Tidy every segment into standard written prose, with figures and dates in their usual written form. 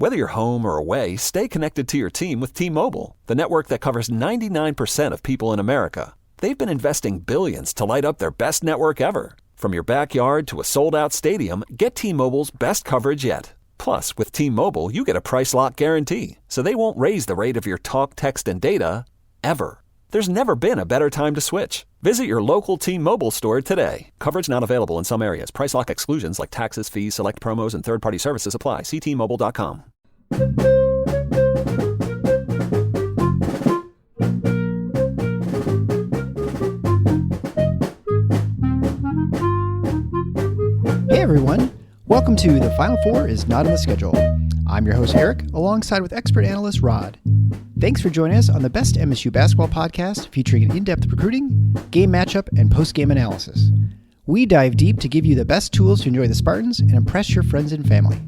Whether you're home or away, stay connected to your team with T-Mobile, the network that covers 99% of people in America. They've been investing billions to light up their best network ever. From your backyard to a sold-out stadium, get T-Mobile's best coverage yet. Plus, with T-Mobile, you get a price lock guarantee, so they won't raise the rate of your talk, text, and data, ever. There's never been a better time to switch. Visit your local T-Mobile store today. Coverage not available in some areas. Price lock exclusions like taxes, fees, select promos, and third-party services apply. See T-Mobile.com. Hey everyone, welcome to The Final Four is Not on the Schedule. I'm your host Eric, alongside with expert analyst Rod. Thanks for joining us on the best MSU basketball podcast featuring in-depth recruiting, game matchup, and post-game analysis. We dive deep to give you the best tools to enjoy the Spartans and impress your friends and family.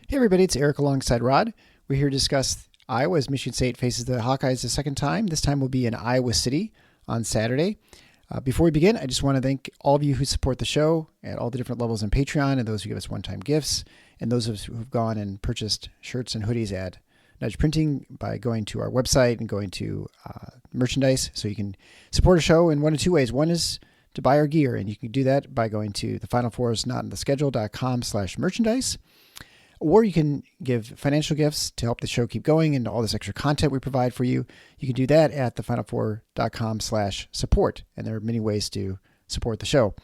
Hey everybody, it's Eric alongside Rod. We're here to discuss Iowa as Michigan State faces the Hawkeyes the second time. This time will be in Iowa City on Saturday. Before we begin, I just want to thank all of you who support the show at all the different levels on Patreon, and those who give us one-time gifts, and those of us who have gone and purchased shirts and hoodies at Nudge Printing by going to our website and going to merchandise. So you can support a show in one of two ways. One is to buy our gear, and you can do that by going to thefinalfourisnotontheschedule.com/merchandise. Or you can give financial gifts to help the show keep going and all this extra content we provide for you. You can do that at thefinalfour.com/support. And there are many ways to support the show.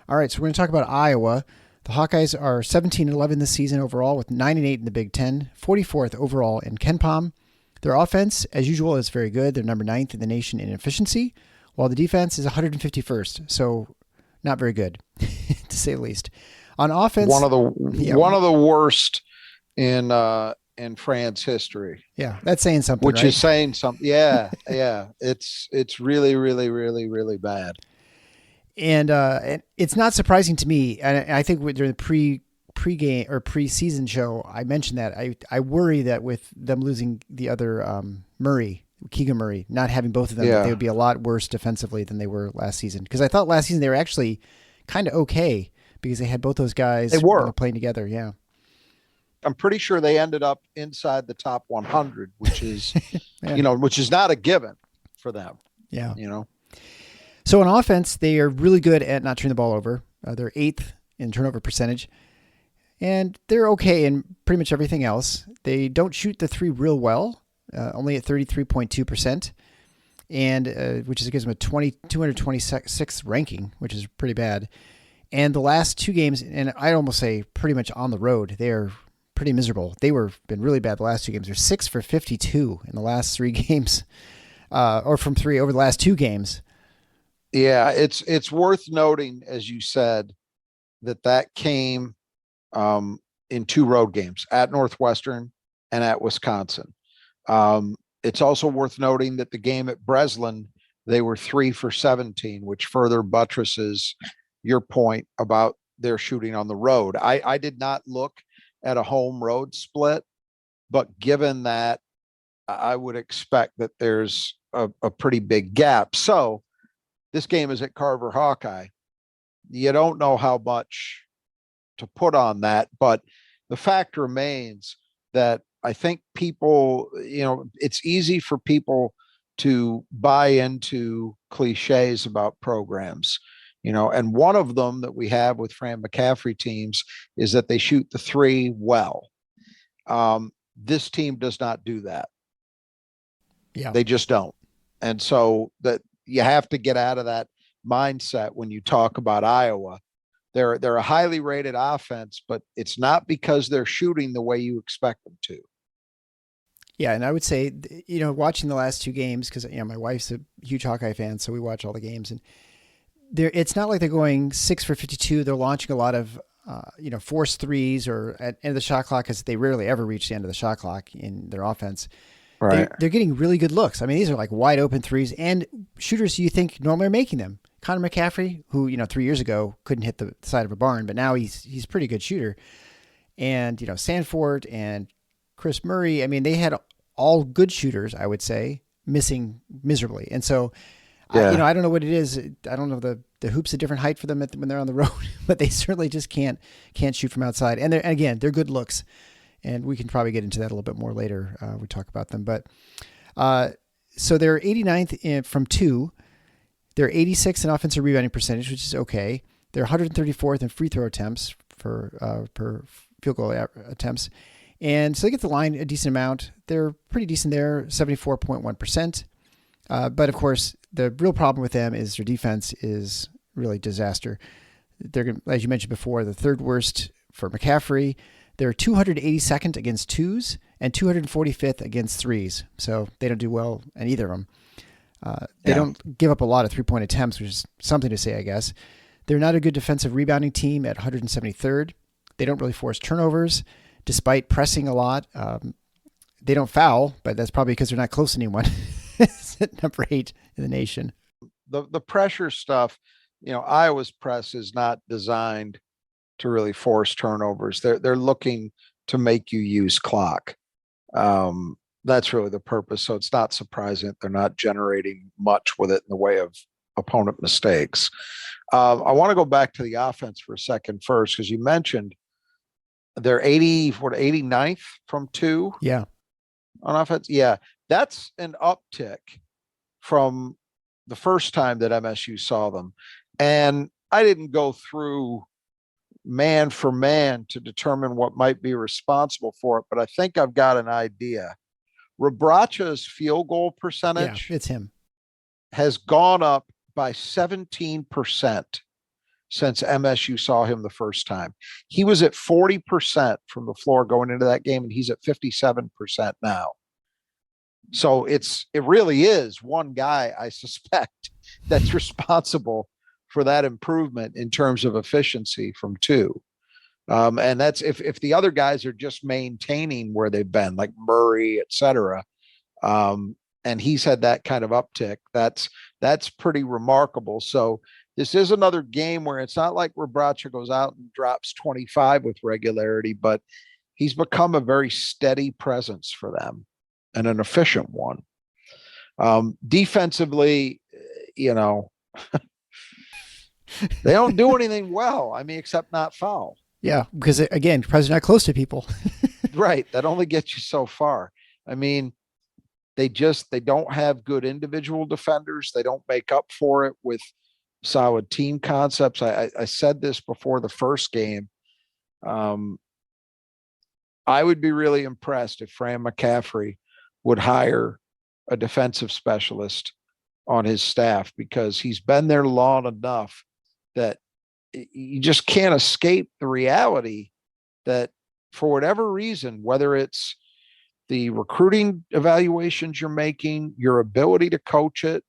All right, so we're going to talk about Iowa. The Hawkeyes are 17-11 this season overall with 9-8 in the Big Ten, 44th overall in KenPom. Their offense, as usual, is very good. They're number 9th in the nation in efficiency, while the defense is 151st. So not very good, to say the least. On offense, one of the worst in France history. Yeah, that's saying something. Which right? is saying something. Yeah, yeah. It's really, really, really, really bad. And it's not surprising to me. And I think during the pre-game or preseason show, I mentioned that I worry that with them losing the other Keegan Murray, not having both of them, that they would be a lot worse defensively than they were last season. Because I thought last season they were actually kind of okay. Because they had both those guys playing together, yeah. I'm pretty sure they ended up inside the top 100, which is, which is not a given for them. Yeah. So on offense, they are really good at not turning the ball over. They're 8th in turnover percentage. And they're okay in pretty much everything else. They don't shoot the three real well, only at 33.2%. And which gives them a 226th ranking, which is pretty bad. And the last two games, and I'd almost say pretty much on the road, they're pretty miserable. Been really bad the last two games. They're 6 for 52 in the last three games, or from three over the last two games. Yeah, it's worth noting, as you said, that came in two road games, at Northwestern and at Wisconsin. It's also worth noting that the game at Breslin, they were 3 for 17, which further buttresses your point about their shooting on the road. I did not look at a home road split, but given that, I would expect that there's a pretty big gap. So this game is at Carver Hawkeye. You don't know how much to put on that, but the fact remains that I think people, it's easy for people to buy into cliches about programs. And one of them that we have with Fran McCaffrey teams is that they shoot the three well. This team does not do that. Yeah, they just don't. And so that you have to get out of that mindset when you talk about Iowa. They're a highly rated offense, but it's not because they're shooting the way you expect them to. Yeah, and I would say, watching the last two games, because my wife's a huge Hawkeye fan, so we watch all the games, and it's not like they're going 6 for 52. They're launching a lot of, forced threes or at end of the shot clock, because they rarely ever reach the end of the shot clock in their offense. Right. They're getting really good looks. I mean, these are like wide open threes and shooters you think normally are making them. Connor McCaffrey, who, 3 years ago couldn't hit the side of a barn, but now he's a pretty good shooter. And, Sandefort and Kris Murray, I mean, they had all good shooters, I would say, missing miserably. And so Yeah. I don't know what it is. I don't know the hoop's a different height for them when they're on the road, but they certainly just can't shoot from outside. And they're good looks, and we can probably get into that a little bit more later. We talk about them, but so they're 89th from 2. They're 86th in offensive rebounding percentage, which is okay. They're 134th in free throw attempts per field goal attempts. And so they get the line a decent amount. They're pretty decent there, 74.1%. But of course, the real problem with them is their defense is really disaster. They're, as you mentioned before, the third worst for McCaffrey. They're 282nd against twos and 245th against threes. So they don't do well in either of them. They don't give up a lot of 3-point attempts, which is something to say, I guess. They're not a good defensive rebounding team at 173rd. They don't really force turnovers, despite pressing a lot. They don't foul, but that's probably because they're not close to anyone. It's at number 8 in the nation. The pressure stuff, Iowa's press is not designed to really force turnovers. They're looking to make you use clock. That's really the purpose. So it's not surprising they're not generating much with it in the way of opponent mistakes. I want to go back to the offense for a second first, because you mentioned they're 89th from 2. Yeah. On offense. Yeah. That's an uptick from the first time that MSU saw them. And I didn't go through man for man to determine what might be responsible for it, but I think I've got an idea. Rebraca's field goal percentage it's him. has gone up by 17% since MSU saw him the first time. He was at 40% from the floor going into that game, and he's at 57% now. So it really is one guy, I suspect, that's responsible for that improvement in terms of efficiency from 2. And that's if the other guys are just maintaining where they've been, like Murray, et cetera. And he's had that kind of uptick. That's pretty remarkable. So this is another game where it's not like Rebraca goes out and drops 25 with regularity, but he's become a very steady presence for them and an efficient one. Defensively, they don't do anything well. I mean, except not foul. Yeah, because again, because they're not close to people. Right. That only gets you so far. I mean, they don't have good individual defenders. They don't make up for it with solid team concepts. I said this before the first game. I would be really impressed if Fran McCaffrey would hire a defensive specialist on his staff, because he's been there long enough that you just can't escape the reality that for whatever reason, whether it's the recruiting evaluations you're making, your ability to coach it,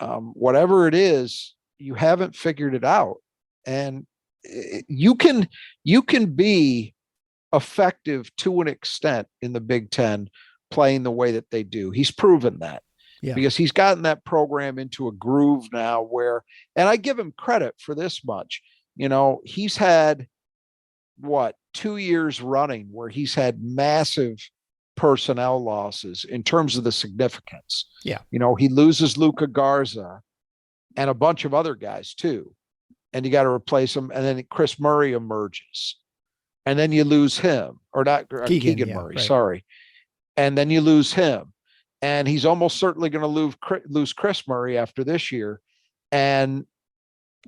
whatever it is, you haven't figured it out. And you can be effective to an extent in the Big Ten playing the way that they do. He's proven that. Yeah. Because he's gotten that program into a groove now where, and I give him credit for this much, he's had 2 years running where he's had massive personnel losses in terms of the significance. Yeah. He loses Luka Garza and a bunch of other guys too. And you got to replace them. And then Kris Murray emerges. And then you lose him, or not Keegan Murray, right. Sorry. And then you lose him. And he's almost certainly going to lose Kris Murray after this year. And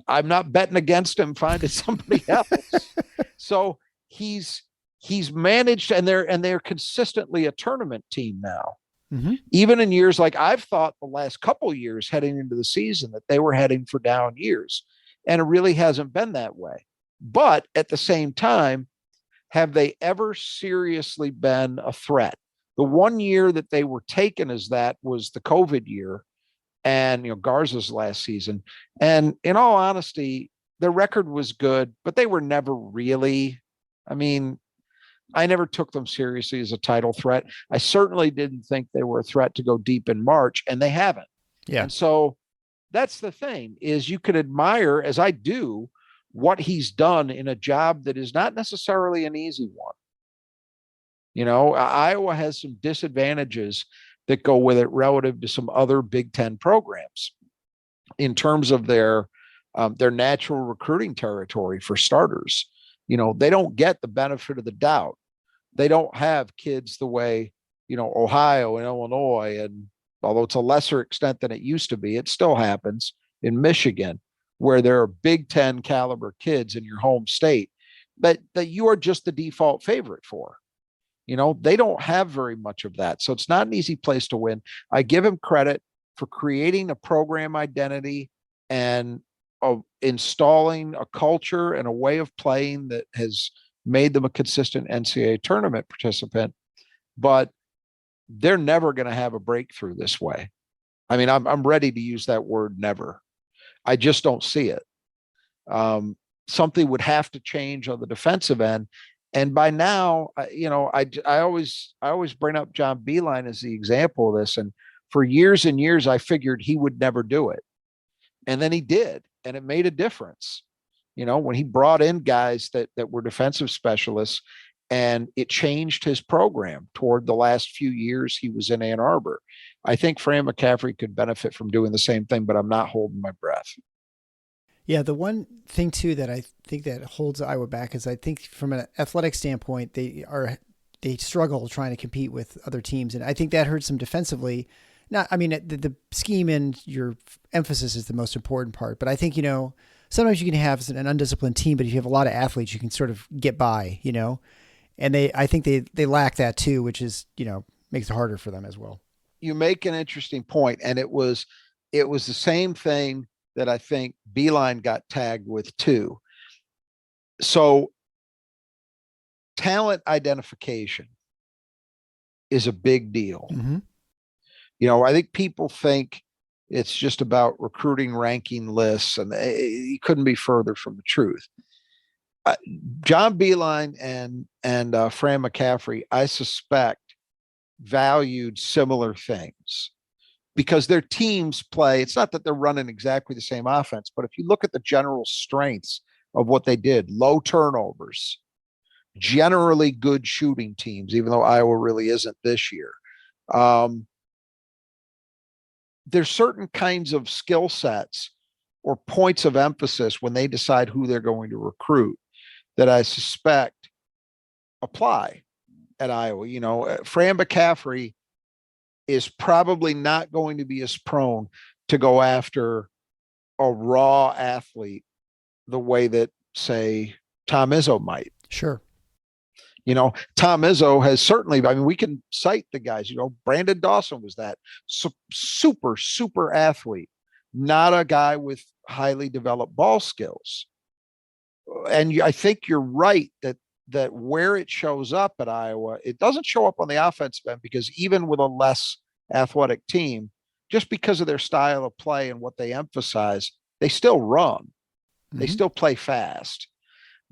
I'm not betting against him finding somebody else. So he's managed, and they're consistently a tournament team now. Mm-hmm. Even in years like I've thought the last couple of years heading into the season that they were heading for down years, and it really hasn't been that way. But at the same time, have they ever seriously been a threat? The one year that they were taken as that was the COVID year, and Garza's last season. And in all honesty, their record was good, but they were never really. I mean, I never took them seriously as a title threat. I certainly didn't think they were a threat to go deep in March, and they haven't. Yeah. And so that's the thing, is you could admire, as I do, what he's done in a job that is not necessarily an easy one. Iowa has some disadvantages that go with it relative to some other Big Ten programs. in terms of their natural recruiting territory for starters. They don't get the benefit of the doubt. They don't have kids the way, Ohio and Illinois, and although it's a lesser extent than it used to be, it still happens in Michigan, where there are Big Ten caliber kids in your home state that you are just the default favorite for. They don't have very much of that. So it's not an easy place to win. I give him credit for creating a program identity and installing a culture and a way of playing that has made them a consistent NCAA tournament participant, but they're never going to have a breakthrough this way. I mean, I'm ready to use that word never. I just don't see it. Something would have to change on the defensive end. And by now, I always bring up John Beilein as the example of this. And for years and years, I figured he would never do it. And then he did, and it made a difference. When he brought in guys that were defensive specialists, and it changed his program toward the last few years he was in Ann Arbor. I think Fran McCaffrey could benefit from doing the same thing, but I'm not holding my breath. Yeah, the one thing too that I think that holds Iowa back is I think from an athletic standpoint they struggle trying to compete with other teams, and I think that hurts them defensively. The scheme and your emphasis is the most important part, but I think sometimes you can have an undisciplined team, but if you have a lot of athletes, you can sort of get by, and I think they lack that too, which is makes it harder for them as well. You make an interesting point, and it was the same thing that I think Beilein got tagged with too. So talent identification is a big deal. Mm-hmm. I think people think it's just about recruiting ranking lists, and you couldn't be further from the truth. John Beilein and Fran McCaffrey, I suspect, valued similar things, because their teams play. It's not that they're running exactly the same offense, but if you look at the general strengths of what they did, low turnovers, generally good shooting teams, even though Iowa really isn't this year. There's certain kinds of skill sets or points of emphasis when they decide who they're going to recruit that I suspect apply at Iowa. Fran McCaffrey is probably not going to be as prone to go after a raw athlete the way that, say, Tom Izzo might. Sure. Tom Izzo has certainly, we can cite the guys, Brandon Dawson was that super, super athlete, not a guy with highly developed ball skills. And I think you're right that where it shows up at Iowa, it doesn't show up on the offensive end, because even with a less athletic team, just because of their style of play and what they emphasize, they still run. Mm-hmm. They still play fast.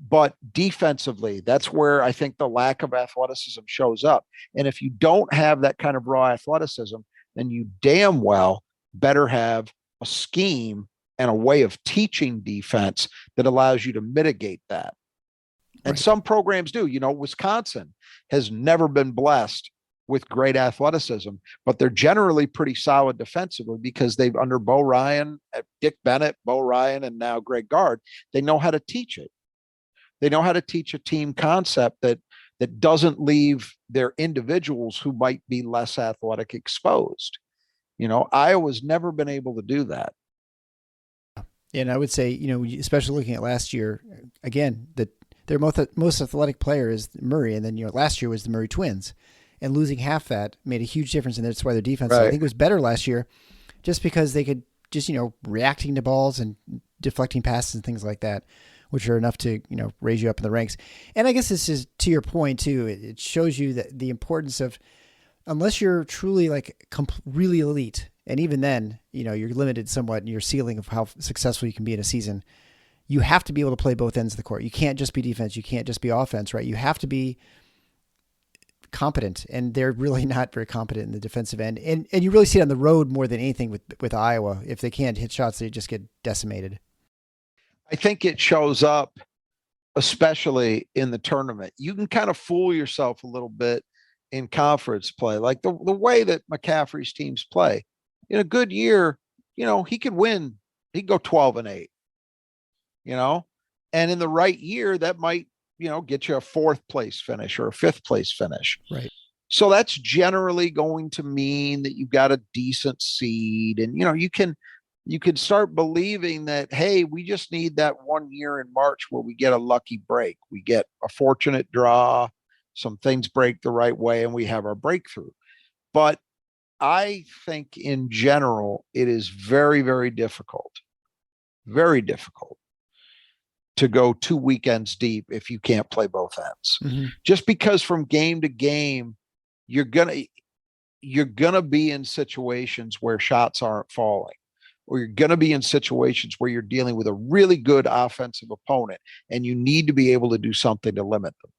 But defensively, that's where I think the lack of athleticism shows up. And if you don't have that kind of raw athleticism, then you damn well better have a scheme and a way of teaching defense that allows you to mitigate that. And some programs do. Wisconsin has never been blessed with great athleticism, but they're generally pretty solid defensively because they've, under Bo Ryan, Dick Bennett, Bo Ryan, and now Greg Gard, they know how to teach it. They know how to teach a team concept that doesn't leave their individuals who might be less athletic exposed. Iowa's never been able to do that. And I would say, especially looking at last year, again, their most athletic player is Murray. And then, last year was the Murray twins, and losing half that made a huge difference. And that's why their defense, I think, was better last year, just because they could just, reacting to balls and deflecting passes and things like that, which are enough to, raise you up in the ranks. And I guess this is, to your point too, it shows you that the importance of, unless you're truly really elite, and even then, you're limited somewhat in your ceiling of how successful you can be in a season, you have to be able to play both ends of the court. You can't just be defense. You can't just be offense, right? You have to be competent, and they're really not very competent in the defensive end. And you really see it on the road more than anything with Iowa. If they can't hit shots, they just get decimated. I think it shows up, especially in the tournament. You can kind of fool yourself a little bit in conference play, like the way that McCaffrey's teams play. In a good year, he could win He'd go 12-8, and in the right year, that might, get you a 4th place finish or a 5th place finish. Right. So that's generally going to mean that you've got a decent seed, and you can start believing that, hey, we just need that 1 year in March where we get a lucky break. We get a fortunate draw, some things break the right way, and we have our breakthrough. But I think in general, it is very, very difficult to go 2 weekends deep if you can't play both ends. Mm-hmm. Just because from game to game, you're gonna be in situations where shots aren't falling, or you're gonna be in situations where you're dealing with a really good offensive opponent, and you need to be able to do something to limit them.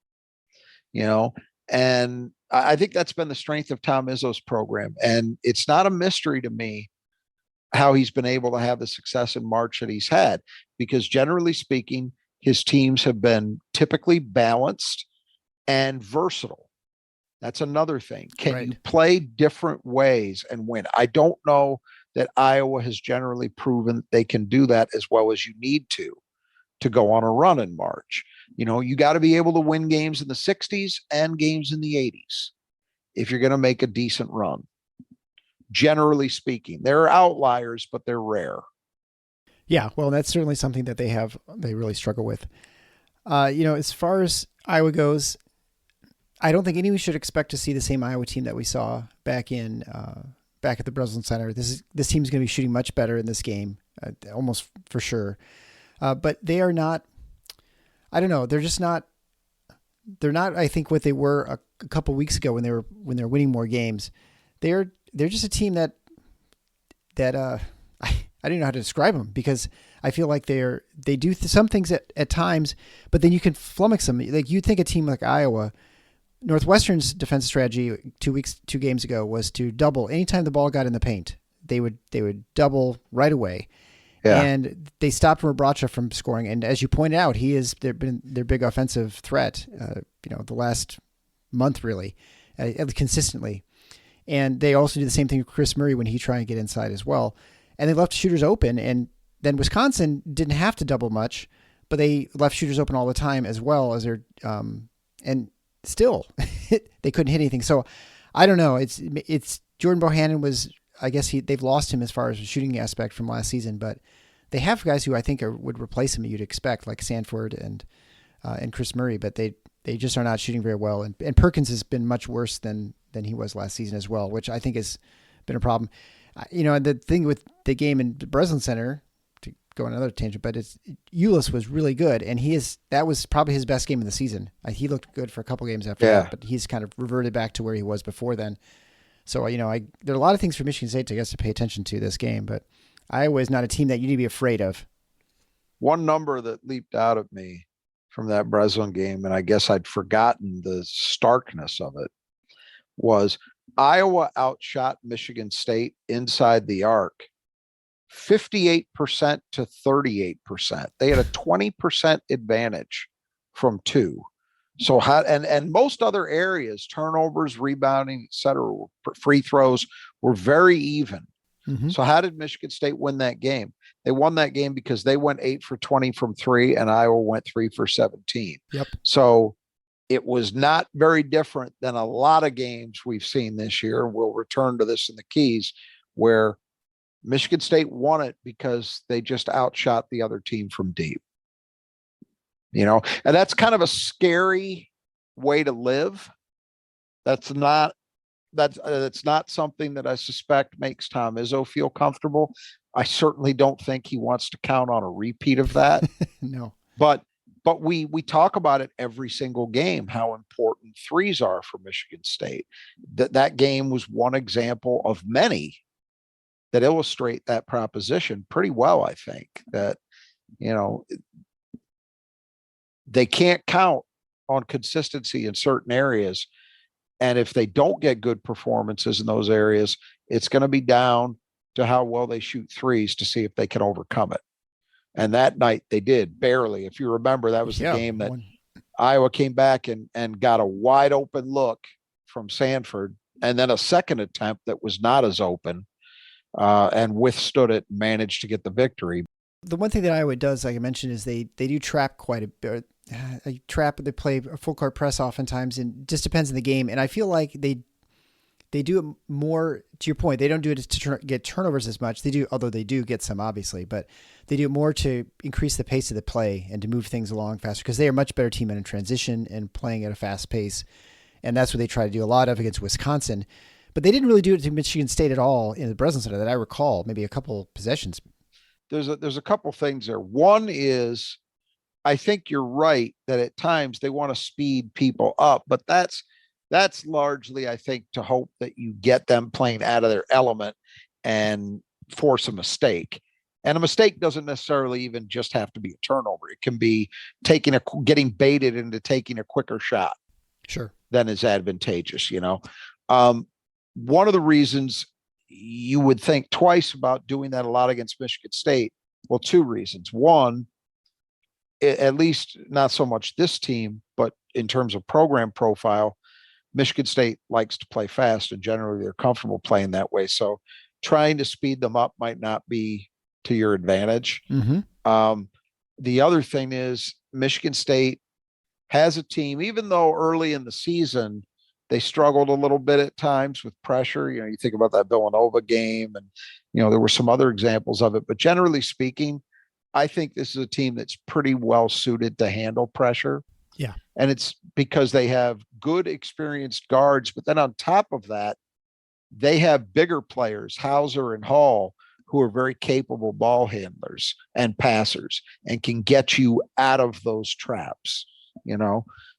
And I think that's been the strength of Tom Izzo's program, and it's not a mystery to me how he's been able to have the success in March that he's had, because generally speaking, his teams have been typically balanced and versatile. That's another thing. Can you play different ways and win? I don't know that Iowa has generally proven they can do that as well as you need to go on a run in March. You got to be able to win games in the 60s and games in the 80s if you're going to make a decent run. Generally speaking, there are outliers, but they're rare. Yeah, well, that's certainly something that they really struggle with. As far as Iowa goes, I don't think anyone should expect to see the same Iowa team that we saw back at the Breslin Center. This team's going to be shooting much better in this game, almost for sure. But they are not. I don't know. They're just not. They're not. I think what they were a couple weeks ago when they were winning more games. They're just a team that I don't know how to describe them, because I feel like they do some things at times, but then you can flummox them. Like, you'd think a team like Iowa. Northwestern's defensive strategy 2 games ago was to double anytime the ball got in the paint. They would double right away. Yeah. And they stopped Rebraca from scoring. And as you pointed out, he is their big offensive threat. The last month really, consistently. And they also do the same thing with Kris Murray when he tried to get inside as well. And they left shooters open. And then Wisconsin didn't have to double much, but they left shooters open all the time as well as their and still they couldn't hit anything. So I don't know. It's Jordan Bohannon was, I guess they've lost him as far as the shooting aspect from last season, but they have guys who I think would replace him. You'd expect, like Sandefort and Kris Murray, but they just are not shooting very well. And Perkins has been much worse than he was last season as well, which I think has been a problem. And the thing with the game in the Breslin Center, to go on another tangent, but Ulis was really good, and that was probably his best game of the season. He looked good for a couple games after that, but he's kind of reverted back to where he was before then. So there are a lot of things for Michigan State to pay attention to this game, but Iowa is not a team that you need to be afraid of. One number that leaped out at me from that Breslin game, and I guess I'd forgotten the starkness of it, was Iowa outshot Michigan State inside the arc 58% to 38%. They had a 20% advantage from two. So and most other areas, turnovers, rebounding, et cetera, free throws were very even. Mm-hmm. So how did Michigan State win that game? They won that game because they went 8 for 20 from three, and Iowa went 3 for 17. Yep. So it was not very different than a lot of games we've seen this year. We'll return to this in the keys, where Michigan State won it because they just outshot the other team from deep. And that's kind of a scary way to live. That's not something that I suspect makes Tom Izzo feel comfortable. I certainly don't think he wants to count on a repeat of that. No. But we talk about it every single game, how important threes are for Michigan State. That game was one example of many that illustrate that proposition pretty well. I think that, they can't count on consistency in certain areas. And if they don't get good performances in those areas, it's going to be down to how well they shoot threes to see if they can overcome it. And that night they did, barely. If you remember, that was the game that Iowa came back and got a wide open look from Sandfort, and then a second attempt that was not as open. and withstood it and managed to get the victory. The one thing that Iowa does, like I mentioned, is they do trap quite a bit. They play a full court press oftentimes, and just depends on the game. And I feel like they do it more, to your point, they don't do it to get turnovers as much. They do, although they do get some, obviously, but they do it more to increase the pace of the play and to move things along faster, because they are a much better team in transition and playing at a fast pace. And that's what they try to do a lot of against Wisconsin. But they didn't really do it to Michigan State at all in the Breslin Center that I recall, maybe a couple possessions. There's a couple things there. One is, I think you're right that at times they want to speed people up, but that's largely, I think, to hope that you get them playing out of their element and force a mistake. And a mistake doesn't necessarily even just have to be a turnover. It can be getting baited into taking a quicker shot. Sure. Than is advantageous, One of the reasons you would think twice about doing that a lot against Michigan State, well, two reasons. One, at least not so much this team, but in terms of program profile, Michigan State likes to play fast, and generally they're comfortable playing that way. So trying to speed them up might not be to your advantage. Mm-hmm. The other thing is Michigan State has a team, even though early in the season they struggled a little bit at times with pressure. You think about that Villanova game, and there were some other examples of it. But generally speaking, I think this is a team that's pretty well suited to handle pressure. Yeah. And it's because they have good experienced guards, but then on top of that, they have bigger players, Hauser and Hall, who are very capable ball handlers and passers and can get you out of those traps,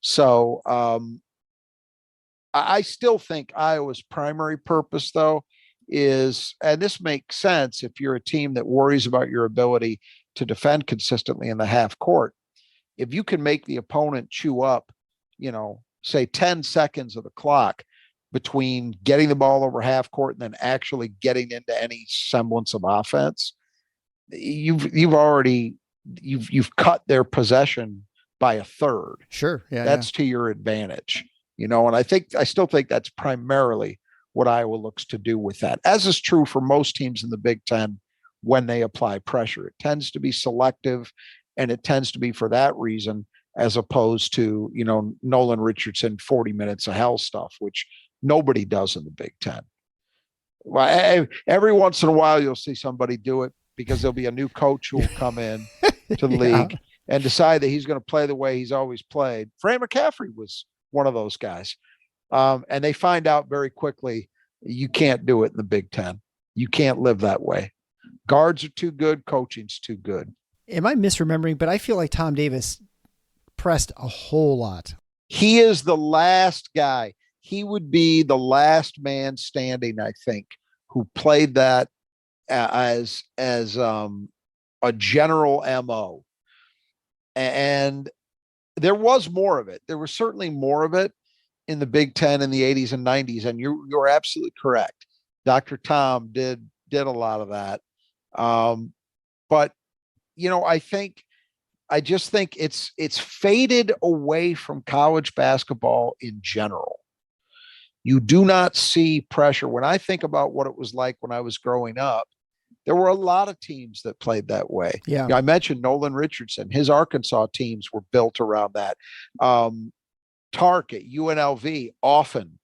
So I still think Iowa's primary purpose, though, is, and this makes sense if you're a team that worries about your ability to defend consistently in the half court, if you can make the opponent chew up, say 10 seconds of the clock between getting the ball over half court and then actually getting into any semblance of offense, you've cut their possession by a third. Sure. Yeah. That's to your advantage, and I still think that's primarily what Iowa looks to do with that, as is true for most teams in the Big Ten when they apply pressure. It tends to be selective, and it tends to be for that reason, as opposed to, Nolan Richardson, 40 minutes of hell stuff, which nobody does in the Big Ten. Well, every once in a while, you'll see somebody do it because there'll be a new coach who will come in to the league and decide that he's going to play the way he's always played. Fran McCaffrey was one of those guys. And they find out very quickly, you can't do it in the Big Ten. You can't live that way. Guards are too good. Coaching's too good. Am I misremembering? But I feel like Tom Davis pressed a whole lot. He is the last guy. He would be the last man standing, I think, who played that as a general MO. And there was more of it. There was certainly more of it in the Big Ten in the 80s and 90s. And you're absolutely correct. Dr. Tom did a lot of that. But, I just think it's faded away from college basketball in general. You do not see pressure. When I think about what it was like when I was growing up, there were a lot of teams that played that way. Yeah. I mentioned Nolan Richardson. His Arkansas teams were built around that. Tark at UNLV often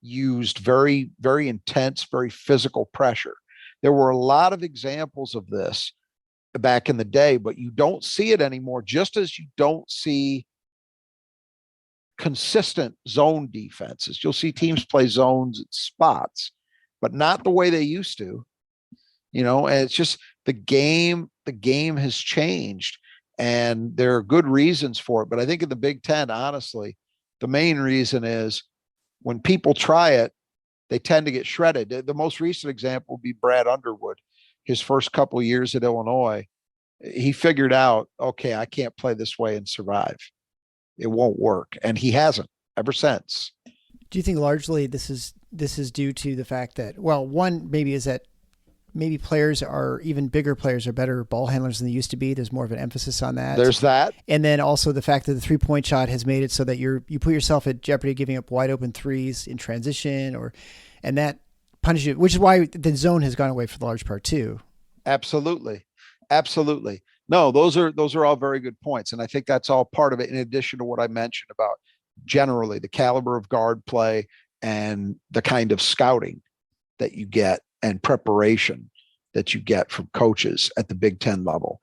used very, very intense, very physical pressure. There were a lot of examples of this back in the day, but you don't see it anymore, just as you don't see consistent zone defenses. You'll see teams play zones at spots, but not the way they used to. And it's just the game has changed, and there are good reasons for it. But I think in the Big Ten, honestly, the main reason is when people try it, they tend to get shredded. The most recent example would be Brad Underwood. His first couple of years at Illinois, he figured out, okay, I can't play this way and survive. It won't work. And he hasn't ever since. Do you think largely this is due to the fact that, well, one maybe is that maybe players are, even bigger players are better ball handlers than they used to be. There's more of an emphasis on that. There's that. And then also the fact that the 3-point shot has made it so that you put yourself at jeopardy of giving up wide open threes in transition, and that punish you, which is why the zone has gone away for the large part too. Absolutely. Absolutely. No, those are all very good points. And I think that's all part of it, in addition to what I mentioned about generally the caliber of guard play and the kind of scouting that you get and preparation that you get from coaches at the Big Ten level.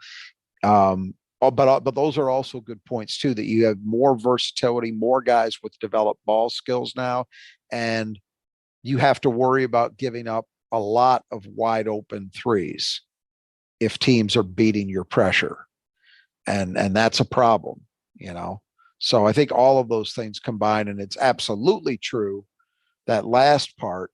But those are also good points too, that you have more versatility, more guys with developed ball skills now, and you have to worry about giving up a lot of wide open threes if teams are beating your pressure. And that's a problem, you know? So I think all of those things combined, and it's absolutely true, that last part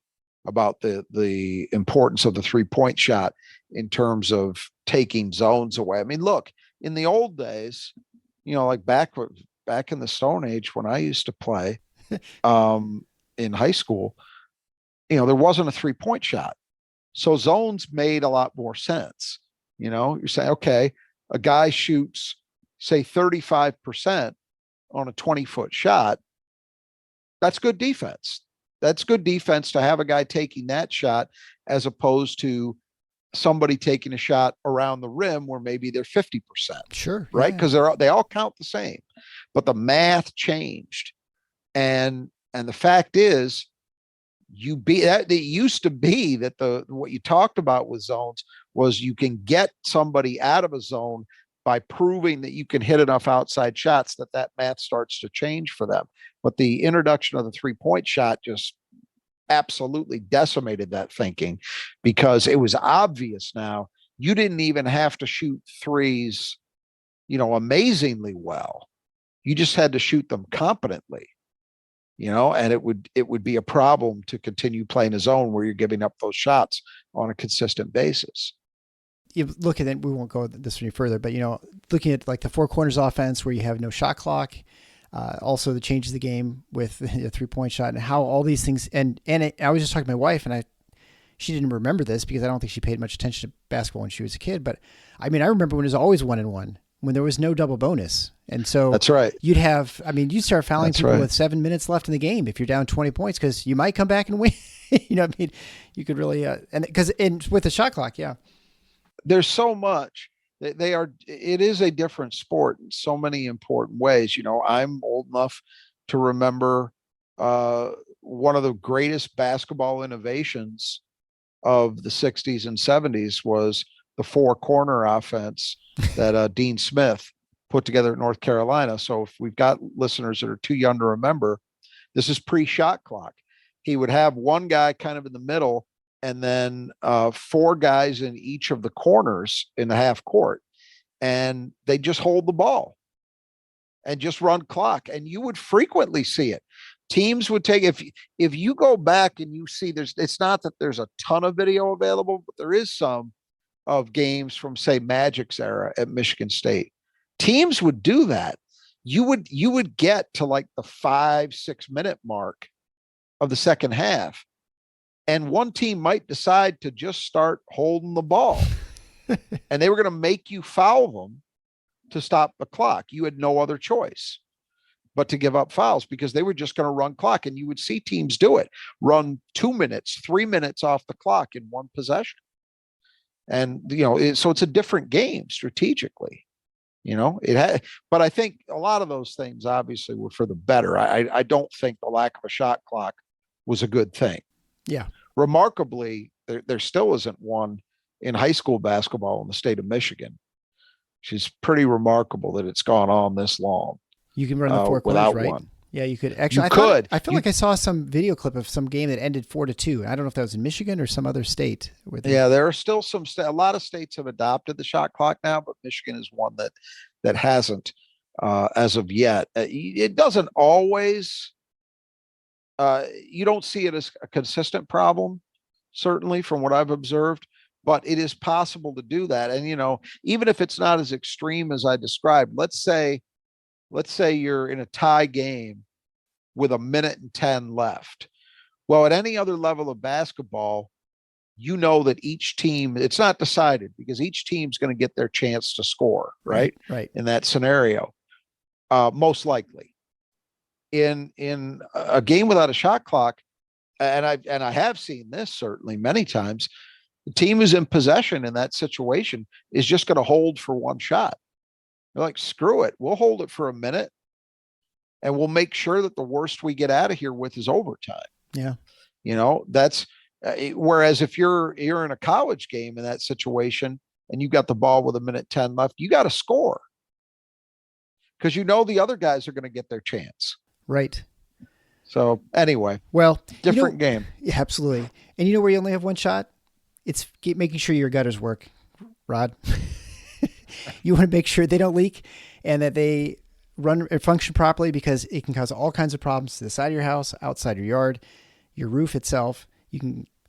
about the importance of the 3-point shot in terms of taking zones away. I mean, look, in the old days, you know, like back in the Stone Age when I used to play in high school, you know, there wasn't a 3-point shot. So zones made a lot more sense. You know, you're saying, okay, a guy shoots, say, 35% on a 20-foot shot. That's good defense. That's good defense to have a guy taking that shot as opposed to somebody taking a shot around the rim where maybe they're 50%. Sure. Right. Yeah. Because they all count the same, but the math changed. And the fact is, it used to be that what you talked about with zones was you can get somebody out of a zone by proving that you can hit enough outside shots that math starts to change for them. But the introduction of the 3-point shot just absolutely decimated that thinking, because it was obvious now you didn't even have to shoot threes, you know, amazingly well. You just had to shoot them competently. You know, and it would be a problem to continue playing a zone where you're giving up those shots on a consistent basis. You look at it, we won't go this any further, but, you know, looking at like the 4 corners offense where you have no shot clock, also the changes the game with the 3-point shot and how all these things, and I was just talking to my wife, and she didn't remember this because I don't think she paid much attention to basketball when she was a kid, but I mean, I remember when it was always 1-1, when there was no double bonus. And so that's right. You'd start fouling people with 7 minutes left in the game if you're down 20 points, because you might come back and win. You know what I mean? You could really, with the shot clock, yeah. There's so much. It is a different sport in so many important ways. You know, I'm old enough to remember one of the greatest basketball innovations of the 60s and 70s was the 4-corner offense that Dean Smith put together at North Carolina. So if we've got listeners that are too young to remember, this is pre-shot clock. He would have one guy kind of in the middle and then 4 guys in each of the corners in the half court. And they just hold the ball and just run clock. And you would frequently see it. Teams would take, if you go back and you see, it's not that there's a ton of video available, but there is some of games from, say, Magic's era at Michigan State. Teams would do that. You would get to like the 5-6 minute mark of the second half, and one team might decide to just start holding the ball, and they were going to make you foul them to stop the clock. You had no other choice but to give up fouls, because they were just going to run clock, and you would see teams do it, run 2 minutes, 3 minutes off the clock in one possession. And, you know, so it's a different game strategically, you know, but I think a lot of those things obviously were for the better. I don't think the lack of a shot clock was a good thing. Yeah. Remarkably, there still isn't one in high school basketball in the state of Michigan. She's pretty remarkable that it's gone on this long. You can run the 4 corners, without right? One. Yeah, you could actually. I feel like I saw some video clip of some game that ended 4-2. I don't know if that was in Michigan or some other state. Yeah, there are still a lot of states have adopted the shot clock now, but Michigan is one that hasn't as of yet. It doesn't always. You don't see it as a consistent problem, certainly from what I've observed, but it is possible to do that. And, you know, even if it's not as extreme as I described, let's say you're in a tie game with 1:10 left. Well, at any other level of basketball, you know that each team, it's not decided because each team's going to get their chance to score, right? Right. In that scenario, most likely. In a game without a shot clock, and I have seen this certainly many times. The team who's in possession in that situation is just going to hold for one shot. They're like, screw it. We'll hold it for a minute and we'll make sure that the worst we get out of here with is overtime. Yeah. That's whereas if you're in a college game in that situation and you got the ball with 1:10 left, you got to score because the other guys are going to get their chance. Right. So anyway, well, different game. Yeah, absolutely. And where you only have one shot? It's making sure your gutters work, Rod. You want to make sure they don't leak and that they run or function properly, because it can cause all kinds of problems to the side of your house, outside your yard, your roof itself.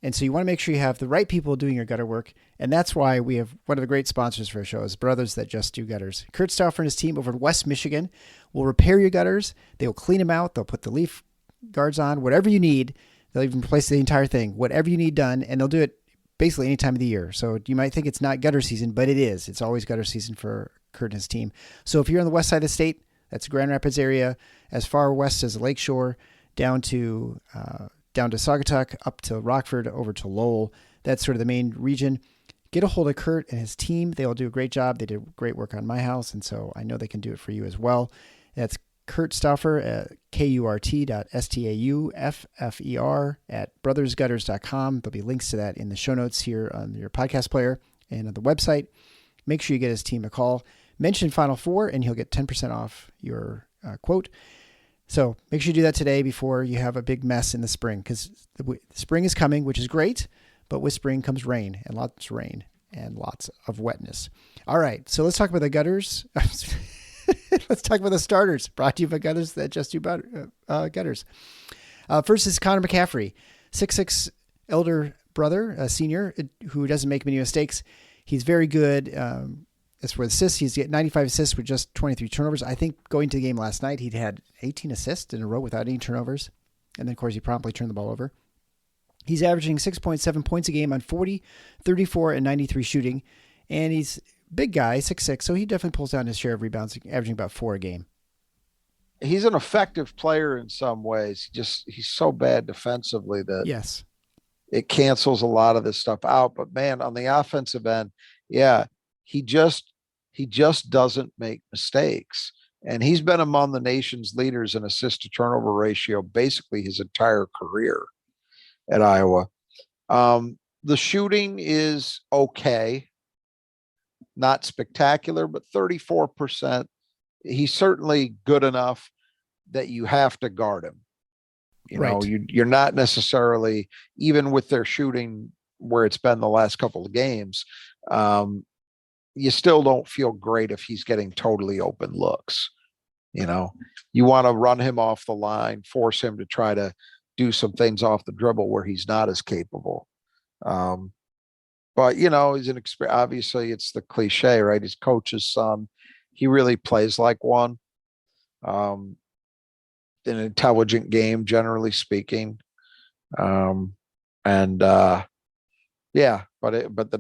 And so you want to make sure you have the right people doing your gutter work. And that's why we have one of the great sponsors for our show is Brothers That Just Do Gutters. Kurt Stauffer and his team over in West Michigan will repair your gutters. They will clean them out. They'll put the leaf guards on, whatever you need. They'll even replace the entire thing, whatever you need done. And they'll do it basically any time of the year. So you might think it's not gutter season, but it is. It's always gutter season for Kurt and his team. So if you're on the west side of the state, that's Grand Rapids area, as far west as the Lakeshore, down to Saugatuck, up to Rockford, over to Lowell. That's sort of the main region. Get a hold of Kurt and his team. They will do a great job. They did great work on my house, and so I know they can do it for you as well. That's Kurt Stauffer at KURT.STAUFFER at brothersgutters.com. There'll be links to that in the show notes here on your podcast player and on the website. Make sure you get his team a call. Mention Final Four, and he'll get 10% off your quote. So make sure you do that today before you have a big mess in the spring, because the spring is coming, which is great, but with spring comes rain and lots of wetness. All right, so let's talk about the gutters. Let's talk about the starters, brought to you by Gutters That Just Do Gutters. First is Connor McCaffrey, 6'6" elder brother, a senior who doesn't make many mistakes. He's very good. As for assists, he's got 95 assists with just 23 turnovers. I think going to the game last night, he'd had 18 assists in a row without any turnovers. And then, of course, he promptly turned the ball over. He's averaging 6.7 points a game on 40, 34, and 93 shooting. And he's a big guy, 6'6", so he definitely pulls down his share of rebounds, averaging about 4 a game. He's an effective player in some ways. He's so bad defensively that yes, it cancels a lot of this stuff out. But, man, on the offensive end, yeah, he just doesn't make mistakes. And he's been among the nation's leaders in assist to turnover ratio basically his entire career at Iowa. The shooting is okay, not spectacular, but 34%. He's certainly good enough that you have to guard him. You're not necessarily, even with their shooting where it's been the last couple of games, you still don't feel great if he's getting totally open looks. You want to run him off the line, force him to try to do some things off the dribble where he's not as capable. But he's obviously it's the cliche, right? His coach's son. He really plays like one. An intelligent game, generally speaking. But the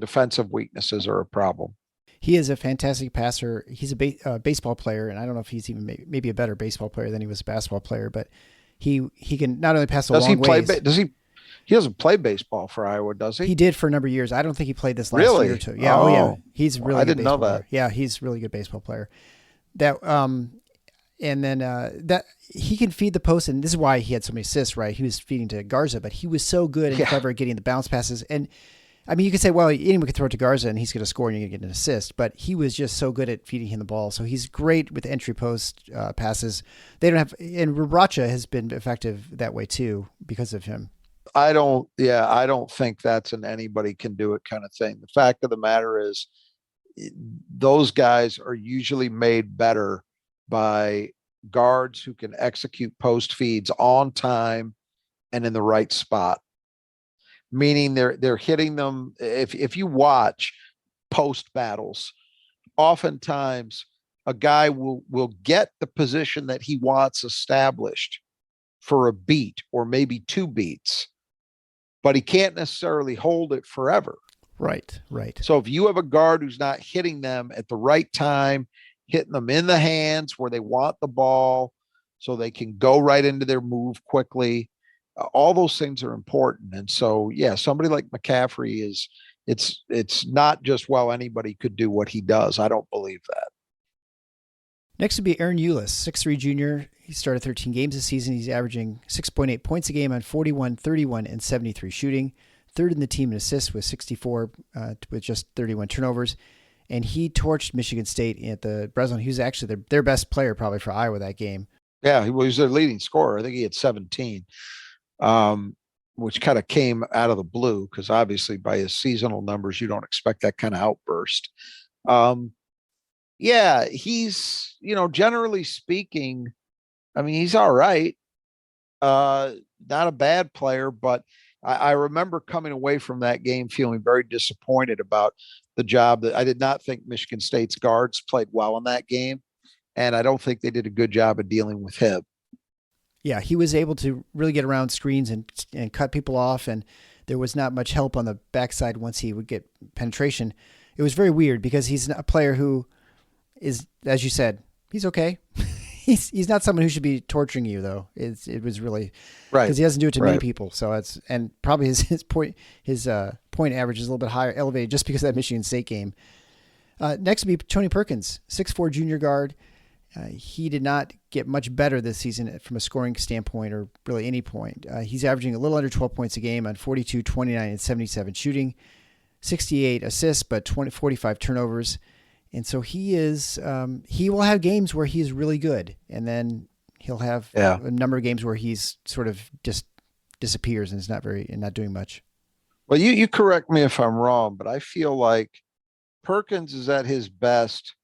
defensive weaknesses are a problem. He is a fantastic passer. He's a baseball player, and I don't know if he's even maybe a better baseball player than he was a basketball player, but he can not only pass a long ways. He doesn't play baseball for Iowa, does he? He did for a number of years. I don't think he played this last year or two. Yeah, yeah. He's really. I didn't know that. Yeah, he's a really good baseball player. And then that he can feed the post, and this is why he had so many assists. Right, he was feeding to Garza, but he was so good and clever at getting the bounce passes. And I mean, you could say, well, anyone could throw it to Garza and he's going to score and you're going to get an assist, but he was just so good at feeding him the ball. So he's great with entry post passes. And Rebraca has been effective that way too because of him. I don't think that's an anybody can do it kind of thing. The fact of the matter is those guys are usually made better by guards who can execute post feeds on time and in the right spot. Meaning they're hitting them. If you watch post battles, oftentimes a guy will get the position that he wants established for a beat or maybe 2 beats, but he can't necessarily hold it forever. Right. So if you have a guard who's not hitting them at the right time, hitting them in the hands where they want the ball so they can go right into their move quickly, All those things are important. And so, yeah, somebody like McCaffrey it's not just, well, anybody could do what he does. I don't believe that. Next would be Aaron Eulis, 6'3" junior. He started 13 games this season. He's averaging 6.8 points a game on 41, 31, and 73 shooting. Third in the team in assists with 64, with just 31 turnovers. And he torched Michigan State at the Breslin. He was actually their best player probably for Iowa that game. Yeah, he was their leading scorer. I think he had 17, which kind of came out of the blue because obviously by his seasonal numbers, you don't expect that kind of outburst. Yeah, he's, generally speaking, I mean, he's all right. Not a bad player, but I remember coming away from that game feeling very disappointed about the job that I did not think Michigan State's guards played well in that game. And I don't think they did a good job of dealing with him. Yeah, he was able to really get around screens and cut people off. And there was not much help on the backside once he would get penetration. It was very weird because he's a player who is, as you said, he's okay. He's not someone who should be torturing you though. It was really right because he doesn't do it to many people. So and probably his point average is a little bit higher, elevated just because of that Michigan State game. Next would be Tony Perkins, 6'4" junior guard. He did not get much better this season from a scoring standpoint or really any point. He's averaging a little under 12 points a game on 42, 29, and 77 shooting, 68 assists, but 45 turnovers. And so he will have games where he's really good. And then he'll have a number of games where he's sort of just disappears and is not doing much. Well, you correct me if I'm wrong, but I feel like Perkins is at his best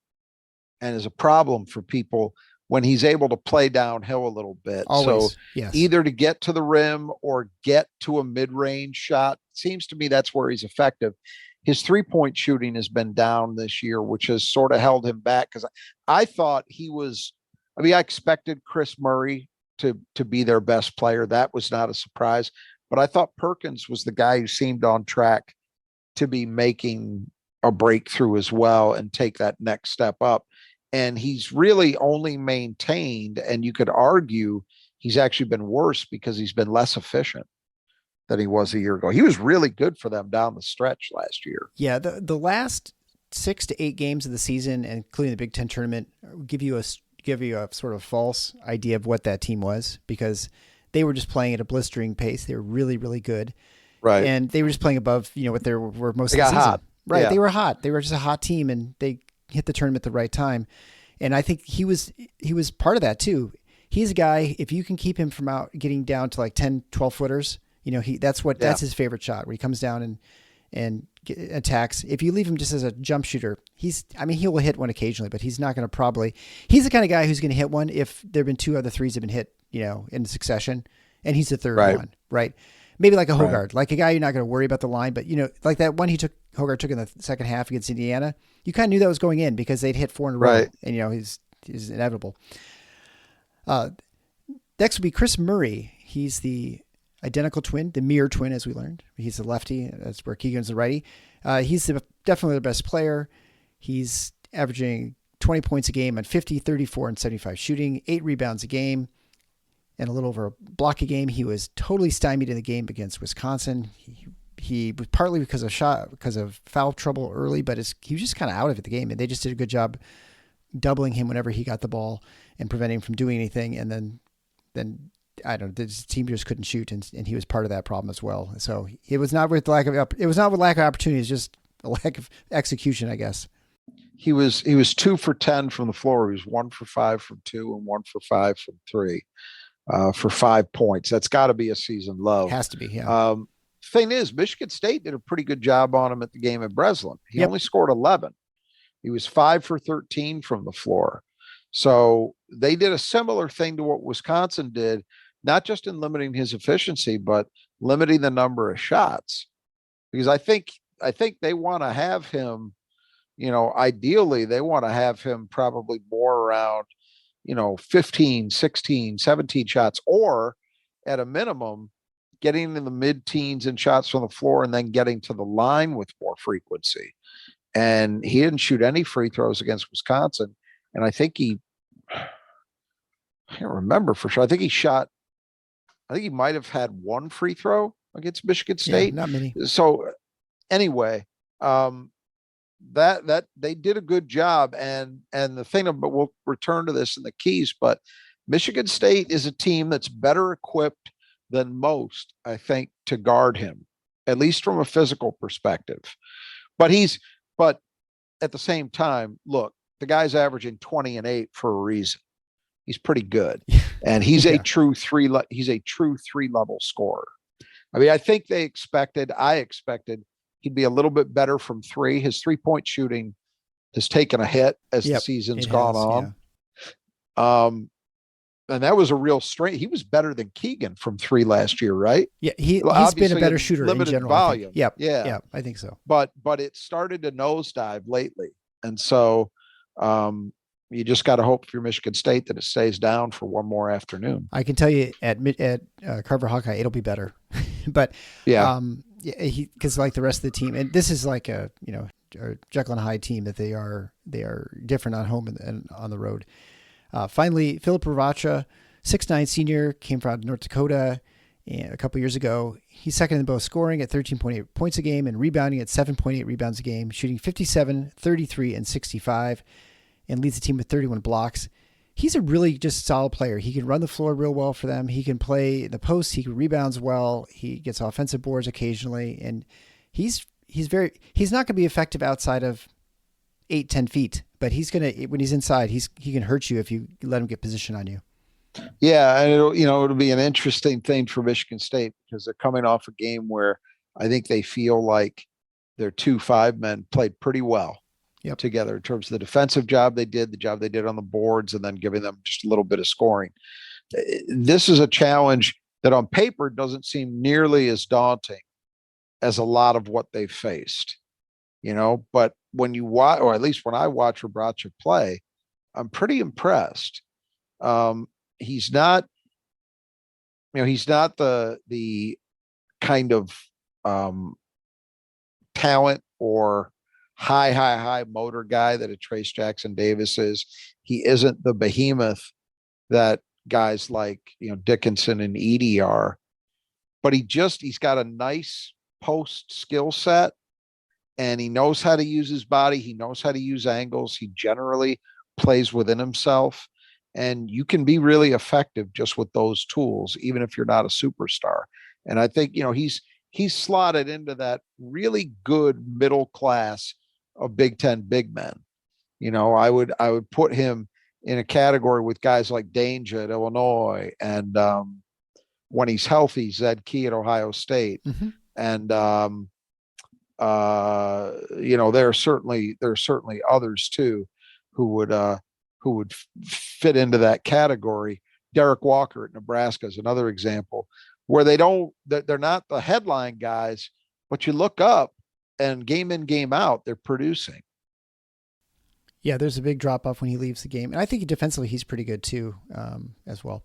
and is a problem for people when he's able to play downhill a little bit. Always, so yes. Either to get to the rim or get to a mid-range shot. Seems to me that's where he's effective. His 3-point shooting has been down this year, which has sort of held him back because I thought I expected Kris Murray to be their best player. That was not a surprise, but I thought Perkins was the guy who seemed on track to be making a breakthrough as well and take that next step up. And he's really only maintained, and you could argue he's actually been worse because he's been less efficient than he was a year ago. He was really good for them down the stretch last year. Yeah, the last 6 to 8 games of the season, including the Big Ten tournament, give you a sort of false idea of what that team was because they were just playing at a blistering pace. They were really, really good, right? And they were just playing above what they were most of the season. Hot. Right? Yeah. They were hot. They were just a hot team, and they hit the tournament at the right time. And I think he was part of that too. He's a guy, if you can keep him from getting down to like 10, 12 footers, that's his favorite shot where he comes down and attacks. If you leave him just as a jump shooter, he will hit one occasionally, but he's not going to he's the kind of guy who's going to hit one if there've been 2 other threes have been hit, in succession, and he's the third one, right? Maybe like a Hogard, like a guy you're not going to worry about the line, but like that one Hogard took in the second half against Indiana, you kind of knew that was going in because they'd hit 4 in a row, right? And he's inevitable. Next would be Kris Murray. He's the identical twin, the mirror twin, as we learned. He's the lefty. That's where Keegan's the righty. He's definitely the best player. He's averaging 20 points a game on 50, 34, and 75 shooting, 8 rebounds a game, and a little over a block a game. He was totally stymied in the game against Wisconsin. He was partly because of foul trouble early, but he was just kind of out of it the game, and they just did a good job doubling him whenever he got the ball and preventing him from doing anything. And then I don't know, the team just couldn't shoot, and he was part of that problem as well. So it was not with lack of opportunity. It's just a lack of execution, I guess. He was 2 for 10 from the floor. He was 1 for 5 from 2 and 1 for 5 from 3 for 5 points. That's got to be a season low. Has to be, yeah. Thing is, Michigan State did a pretty good job on him at the game at Breslin. He only scored 11. He was 5 for 13 from the floor. So they did a similar thing to what Wisconsin did, not just in limiting his efficiency, but limiting the number of shots. Because I think they want to have him, ideally they want to have him probably more around, 15, 16, 17 shots, or at a minimum, getting in the mid-teens in shots from the floor and then getting to the line with more frequency. And he didn't shoot any free throws against Wisconsin. And I think I can't remember for sure. I think he shot I think he might have had one free throw against Michigan Yeah, State. not many. So anyway, that they did a good job. And the thing about, we'll return to this in the keys, but Michigan State is a team that's better equipped than most, I think, to guard him, at least from a physical perspective. But but at the same time, look, the guy's averaging 20 and 8 for a reason. He's pretty good. And he's a true three level scorer. I mean, I expected he'd be a little bit better from three. His 3-point shooting has taken a hit as the season's gone on. Yeah. And that was a real strength. He was better than Keegan from three last year, right? Yeah, he's been a better shooter in general. Volume. Yeah, I think so. But it started to nosedive lately, and so you just got to hope for your Michigan State that it stays down for one more afternoon. I can tell you at Carver Hawkeye, it'll be better, but because like the rest of the team, and this is like a Jekyll and Hyde team that they are different on home and on the road. Finally, Filip Rebraca, 6'9" senior, came from North Dakota a couple years ago. He's second in both scoring at 13.8 points a game and rebounding at 7.8 rebounds a game, shooting 57, 33, and 65, and leads the team with 31 blocks. He's a really just solid player. He can run the floor real well for them. He can play in the post. He rebounds well. He gets offensive boards occasionally, and he's not going to be effective outside of 8-10 feet, but when he's inside, he can hurt you if you let him get position on you. Yeah, and it'll be an interesting thing for Michigan State because they're coming off a game where I think they feel like their 2-5 men played pretty well together in terms of the defensive job they did, the job they did on the boards, and then giving them just a little bit of scoring. This is a challenge that on paper doesn't seem nearly as daunting as a lot of what they've faced. But when you watch, or at least when I watch Rebraca play, I'm pretty impressed. He's not the kind of talent or high motor guy that a Trace Jackson Davis is. He isn't the behemoth that guys like Dickinson and Edey are, but he's got a nice post skill set. And he knows how to use his body. He knows how to use angles. He generally plays within himself. And you can be really effective just with those tools, even if you're not a superstar. And I think, he's slotted into that really good middle class of Big Ten big men. I would put him in a category with guys like Danger at Illinois and when he's healthy, Zed Key at Ohio State. Mm-hmm. And there are certainly others too who would fit into that category. Derek Walker at Nebraska is another example where they're not the headline guys, but you look up and game in, game out, they're producing. Yeah, there's a big drop off when he leaves the game. And I think defensively he's pretty good too, as well.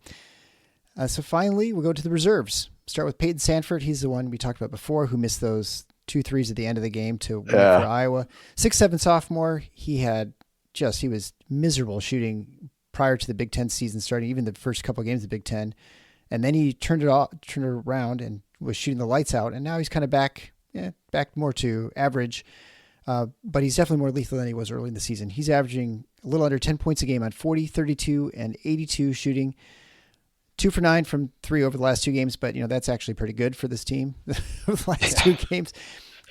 So finally, we'll go to the reserves. Start with Peyton Sandefort. He's the one we talked about before who missed those 2 threes at the end of the game to win for Iowa. 6'7" sophomore. He was miserable shooting prior to the Big Ten season starting, even the first couple of games of the Big Ten. And then he turned it around and was shooting the lights out. And now he's kind of back more to average. But he's definitely more lethal than he was early in the season. He's averaging a little under 10 points a game on 40, 32, and 82 shooting. 2 for 9 from 3 over the last 2 games, but that's actually pretty good for this team over the last 2 games.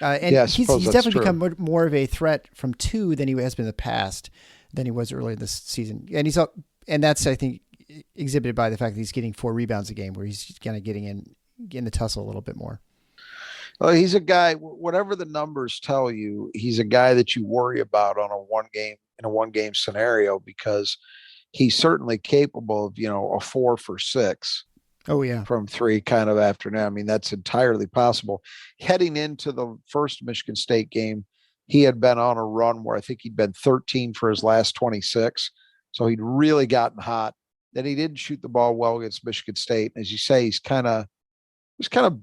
And he's definitely become more of a threat from 2 than he has been in the past than he was earlier this season. And that's, I think, exhibited by the fact that he's getting 4 rebounds a game, where he's kind of getting in the tussle a little bit more. Well, he's a guy, whatever the numbers tell you, he's a guy that you worry about in a one game scenario, because he's certainly capable of, a 4 for 6. Oh yeah. From 3 kind of afternoon. I mean, that's entirely possible. Heading into the first Michigan State game, he had been on a run where I think he'd been 13 for his last 26. So he'd really gotten hot. Then he didn't shoot the ball well against Michigan State. As you say, he's kind of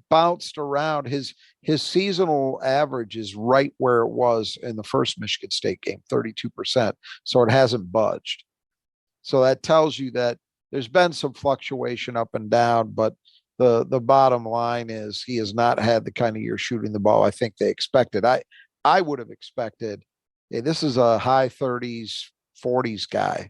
bounced around. His seasonal average is right where it was in the first Michigan State game, 32%. So it hasn't budged. So that tells you that there's been some fluctuation up and down, but the bottom line is he has not had the kind of year shooting the ball I think they expected. I would have expected, hey, this is a high 30s, 40s guy,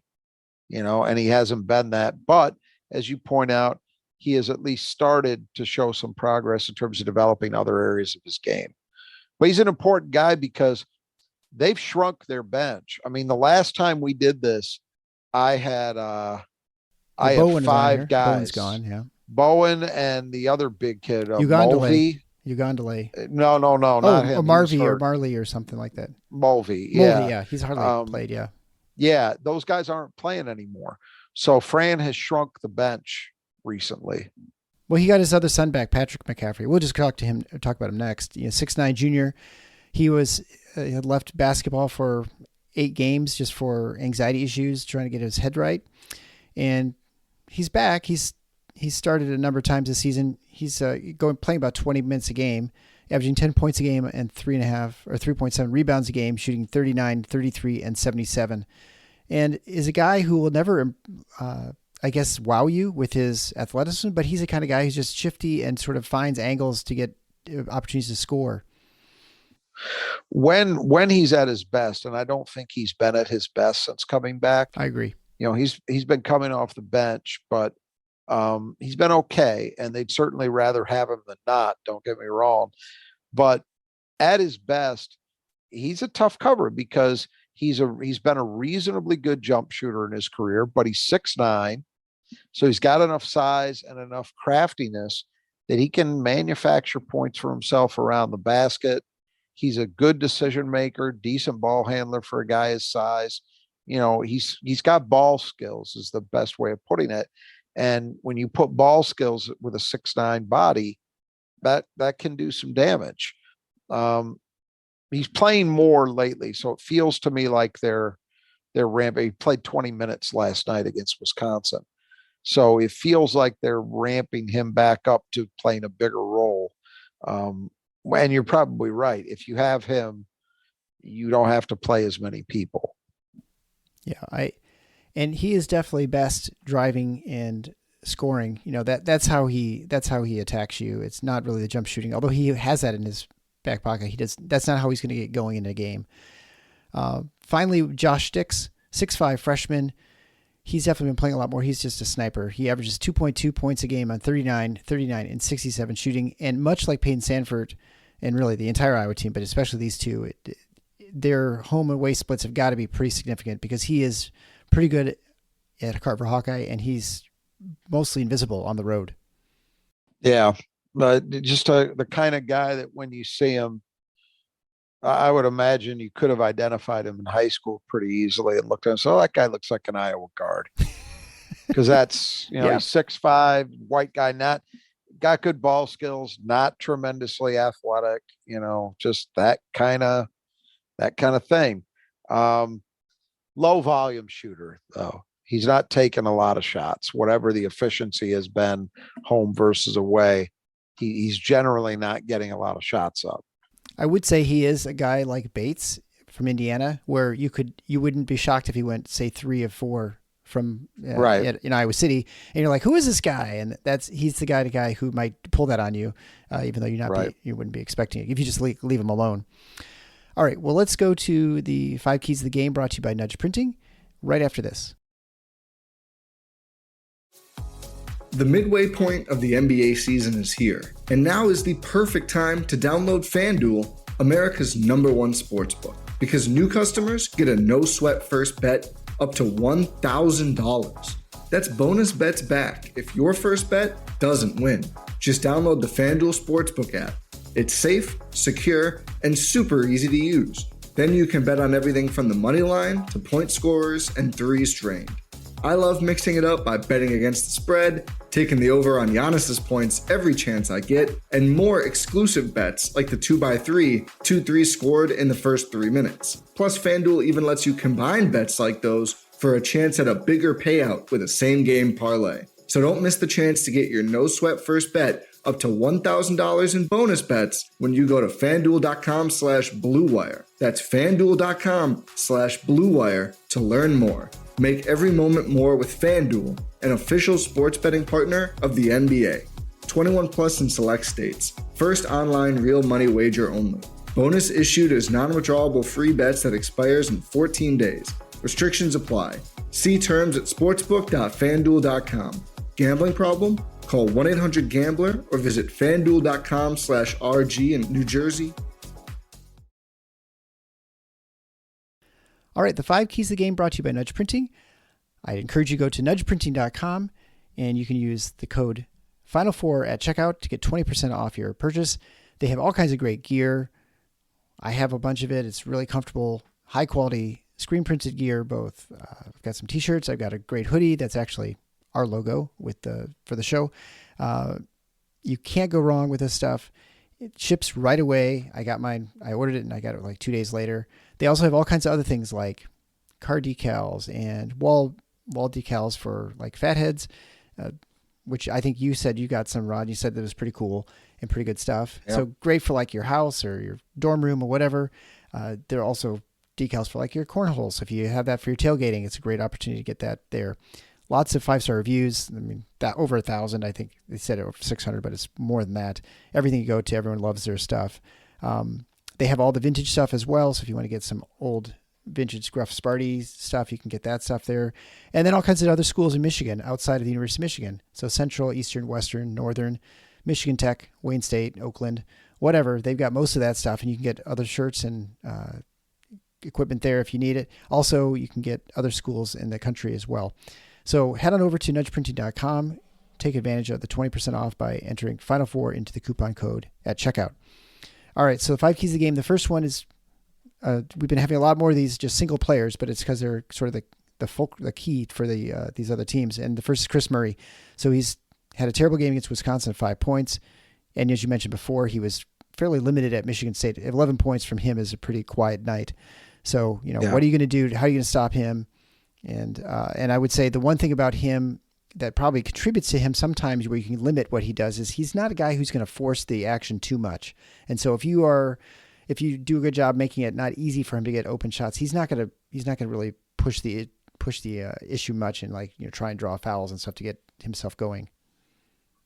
and he hasn't been that. But as you point out, he has at least started to show some progress in terms of developing other areas of his game. But he's an important guy because they've shrunk their bench. I mean, the last time we did this, I had Bowen 5 guys. Bowen's gone, yeah. Bowen and the other big kid, Ugandale. No, not him. Marvey or Marley or something like that. Mulvey, yeah. Yeah. He's hardly played, yeah. Yeah, those guys aren't playing anymore. So Fran has shrunk the bench recently. Well, he got his other son back, Patrick McCaffrey. We'll just talk about him next. 6'9" junior. He had left basketball for 8 games just for anxiety issues, trying to get his head right. And he's back. He started a number of times this season. He's playing about 20 minutes a game, averaging 10 points a game and 3.7 rebounds a game, shooting 39, 33, and 77. And is a guy who will never, wow you with his athleticism, but he's the kind of guy who's just shifty and sort of finds angles to get opportunities to score. When he's at his best, and I don't think he's been at his best since coming back. I agree. He's been coming off the bench, but he's been okay, and they'd certainly rather have him than not. Don't get me wrong, but at his best, he's a tough cover because he's been a reasonably good jump shooter in his career, but he's 6'9", so he's got enough size and enough craftiness that he can manufacture points for himself around the basket. He's a good decision maker, decent ball handler for a guy his size. He's got ball skills is the best way of putting it. And when you put ball skills with a 6'9" body, that can do some damage. He's playing more lately, so it feels to me like they're ramping. He played 20 minutes last night against Wisconsin. So it feels like they're ramping him back up to playing a bigger role. And you're probably right. If you have him, you don't have to play as many people. Yeah, and he is definitely best driving and scoring. That's how he attacks you. It's not really the jump shooting, although he has that in his back pocket. That's not how he's going to get going in a game. Finally, Josh Dix, 6'5" freshman. He's definitely been playing a lot more. He's just a sniper. He averages 2.2 points a game on 39, and 67 shooting. And much like Peyton Sandefort and really the entire Iowa team, but especially these two, their home and away splits have got to be pretty significant because he is pretty good at Carver Hawkeye, and he's mostly invisible on the road. Yeah, but just the kind of guy that when you see him, I would imagine you could have identified him in high school pretty easily and looked at him. So that guy looks like an Iowa guard because that's, he's 6'5", white guy, not got good ball skills, not tremendously athletic, just that kind of thing. Low volume shooter though. He's not taking a lot of shots, whatever the efficiency has been home versus away. He's generally not getting a lot of shots up. I would say he is a guy like Bates from Indiana, where you wouldn't be shocked if he went, say, 3 of 4 from right in Iowa City, and you're like, who is this guy? And he's the guy who might pull that on you, even though you wouldn't be expecting it if you just leave him alone. All right, well, let's go to the 5 keys of the game brought to you by Nudge Printing right after this. The midway point of the NBA season is here, and now is the perfect time to download FanDuel, America's #1 sportsbook, because new customers get a no-sweat first bet up to $1,000. That's bonus bets back if your first bet doesn't win. Just download the FanDuel Sportsbook app. It's safe, secure, and super easy to use. Then you can bet on everything from the money line to point scorers and threes drained. I love mixing it up by betting against the spread, taking the over on Giannis's points every chance I get, and more exclusive bets like the 2x3, 2 threes scored in the first 3 minutes. Plus, FanDuel even lets you combine bets like those for a chance at a bigger payout with a same-game parlay. So don't miss the chance to get your no-sweat first bet up to $1,000 in bonus bets when you go to FanDuel.com/Blue Wire. That's FanDuel.com/Blue Wire to learn more. Make every moment more with FanDuel, an official sports betting partner of the NBA. 21 plus in select states. First online real money wager only. Bonus issued as non-withdrawable free bets that expires in 14 days. Restrictions apply. See terms at sportsbook.fanduel.com. Gambling problem? Call 1-800-GAMBLER or visit fanduel.com/RG in New Jersey. All right, the 5 keys of the game brought to you by Nudge Printing. I encourage you to go to nudgeprinting.com and you can use the code Final4 at checkout to get 20% off your purchase. They have all kinds of great gear. I have a bunch of it. It's really comfortable, high quality screen printed gear. Both I've got some t-shirts. I've got a great hoodie that's actually our logo for the show. You can't go wrong with this stuff. It ships right away. I got mine. I ordered it and I got it like 2 days later. They also have all kinds of other things like car decals and wall decals for like fatheads, which I think you said you got some, Rod. You said that was pretty cool and pretty good stuff. Yep. So great for like your house or your dorm room or whatever. There are also decals for like your cornhole. So if you have that for your tailgating, it's a great opportunity to get that there. Lots of 5-star reviews. I mean, that over 1,000. I think they said over 600, but it's more than that. Everything you go to, everyone loves their stuff. They have all the vintage stuff as well. So if you want to get some old vintage Gruff Sparty stuff, you can get that stuff there. And then all kinds of other schools in Michigan outside of the University of Michigan. So Central, Eastern, Western, Northern, Michigan Tech, Wayne State, Oakland, whatever. They've got most of that stuff, and you can get other shirts and equipment there if you need it. Also, you can get other schools in the country as well. So head on over to nudgeprinting.com. Take advantage of the 20% off by entering Final Four into the coupon code at checkout. All right, so the 5 keys of the game. The first one is we've been having a lot more of these just single players, but it's because they're sort of the key for these other teams. And the first is Kris Murray. So he's had a terrible game against Wisconsin at 5 points. And as you mentioned before, he was fairly limited at Michigan State. 11 points from him is a pretty quiet night. So, What are you going to do? How are you going to stop him? And I would say the one thing about him that probably contributes to him sometimes where you can limit what he does is he's not a guy who's going to force the action too much. And so if you do a good job making it not easy for him to get open shots, he's not going to really push the issue much and try and draw fouls and stuff to get himself going.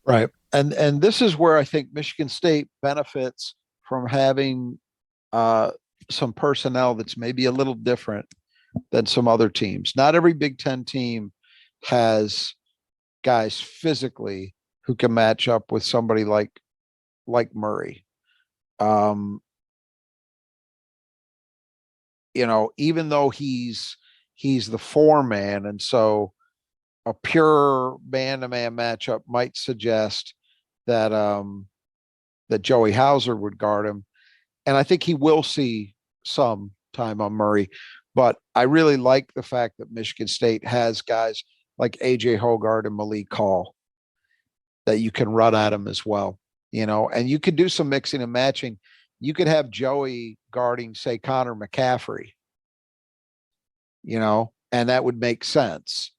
Right. And this is where I think Michigan State benefits from having some personnel that's maybe a little different than some other teams. Not every Big Ten team has guys physically who can match up with somebody like Murray. Even though he's the 4-man, and so a pure man-to-man matchup might suggest that that Joey Hauser would guard him, and I think he will see some time on Murray. But I really like the fact that Michigan State has guys like AJ Hoggard and Malik Hall that you can run at him as well, and you could do some mixing and matching. You could have Joey guarding, say, Connor McCaffrey, and that would make sense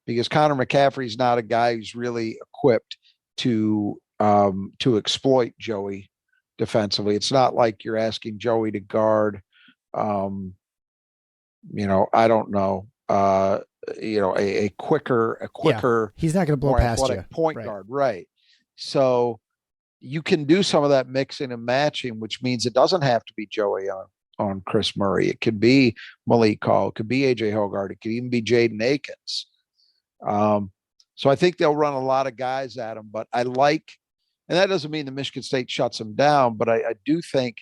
because Connor McCaffrey is not a guy who's really equipped to exploit Joey defensively. It's not like you're asking Joey to guard, I don't know, a quicker. Yeah, he's not going to blow past you. Point guard, right? So you can do some of that mixing and matching, which means it doesn't have to be Joey on Kris Murray. It could be Malik Hall. It could be AJ Hoggard. It could even be Jaden Akins. So I think they'll run a lot of guys at him, but and that doesn't mean that Michigan State shuts them down, but I do think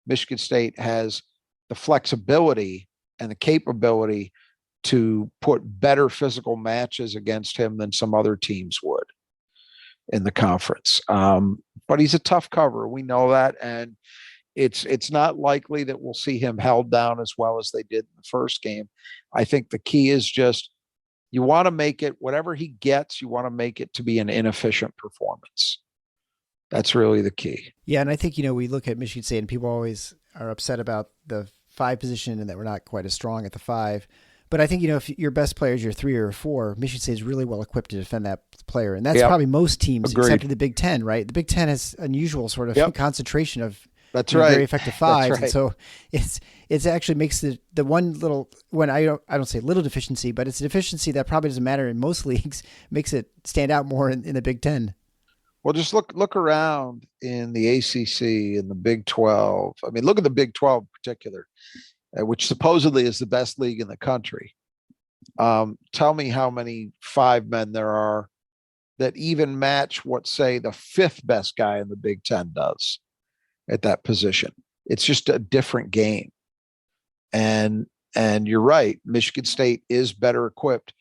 Michigan State has the flexibility and the capability to put better physical matches against him than some other teams would in the conference. But he's a tough cover. We know that. And it's not likely that we'll see him held down as well as they did in the first game. I think the key is just, you want to make it, whatever he gets, you want to make it to be an inefficient performance. That's really the key. Yeah. And I think, we look at Michigan State and people always are upset about the 5 position and that we're not quite as strong at the 5. But I think, if your best player is your 3 or 4, Michigan State is really well equipped to defend that player. And that's probably most teams. Agreed. Except for the Big Ten, right? The Big Ten has unusual sort of concentration of very effective 5s. Right. And so it's actually makes the one little, when I don't say little deficiency, but it's a deficiency that probably doesn't matter in most leagues, makes it stand out more in the Big Ten. Well, just look around in the ACC and the Big 12. I mean, look at the Big 12 in particular, which supposedly is the best league in the country. Tell me how many 5 men there are that even match what, say, the 5th best guy in the Big 10 does at that position. It's just a different game. And you're right, Michigan State is better equipped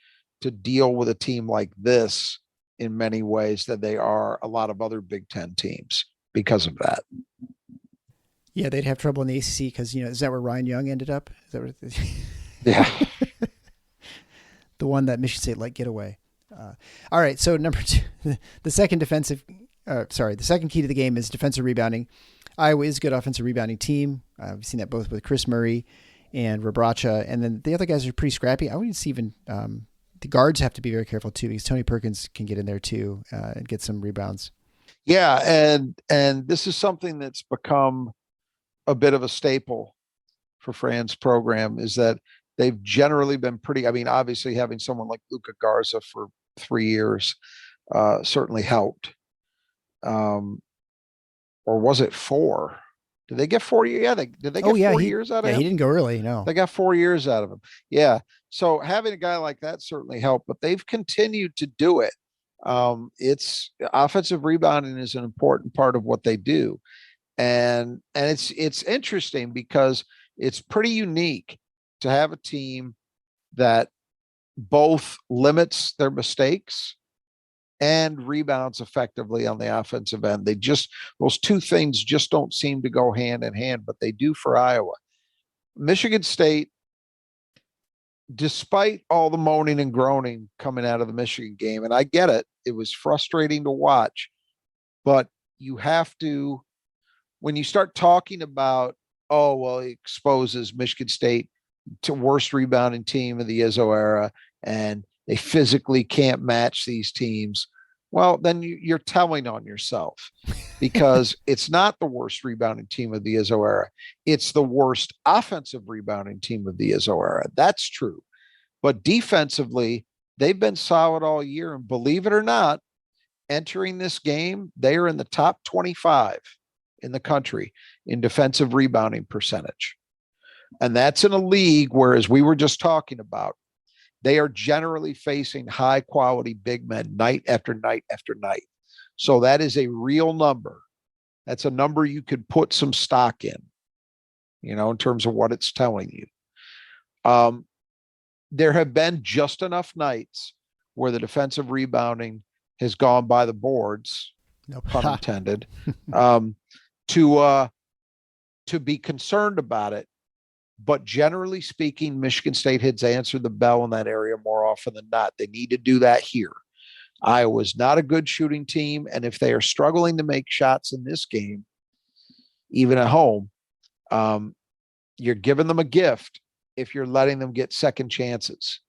to deal with a team like this in many ways than they are a lot of other Big 10 teams because of that. Yeah, they'd have trouble in the ACC because, is that where Ryan Young ended up? Is that what Yeah. The one that Michigan State let get away. All right, so number 2, the second key to the game is defensive rebounding. Iowa is a good offensive rebounding team. We've seen that both with Kris Murray and Rebraca, and then the other guys are pretty scrappy. I wouldn't see even the guards have to be very careful too, because Tony Perkins can get in there too and get some rebounds. Yeah, and this is something that's become a bit of a staple for Fran's program, is that they've generally been pretty. I mean, obviously having someone like Luka Garza for 3 years certainly helped. Or was it 4? Did they get 4 years? Yeah, did they get 4 years out of him? Yeah, he didn't go early, no. They got 4 years out of him. Yeah. So having a guy like that certainly helped, but they've continued to do it. It's offensive rebounding is an important part of what they do. And it's interesting because it's pretty unique to have a team that both limits their mistakes and rebounds effectively on the offensive end. Those two things just don't seem to go hand in hand, but they do for Iowa. Michigan State, despite all the moaning and groaning coming out of the Michigan game, and I get it, it was frustrating to watch, but you have to, when you start talking about, oh, well, it exposes Michigan State to worst rebounding team of the Izzo era, and they physically can't match these teams. Well, then you're telling on yourself, because it's not the worst rebounding team of the Izzo era. It's the worst offensive rebounding team of the Izzo era. That's true. But defensively, they've been solid all year. And believe it or not, entering this game, they are in the top 25 in the country in defensive rebounding percentage. And that's in a league where, as we were just talking about, they are generally facing high quality big men night after night after night. So that is a real number. That's a number you could put some stock in, in terms of what it's telling you. There have been just enough nights where the defensive rebounding has gone by the boards, nope. Pun intended, to be concerned about it. But generally speaking, Michigan State has answered the bell in that area more often than not. They need to do that here. Iowa's not a good shooting team, and if they are struggling to make shots in this game, even at home, you're giving them a gift if you're letting them get second chances.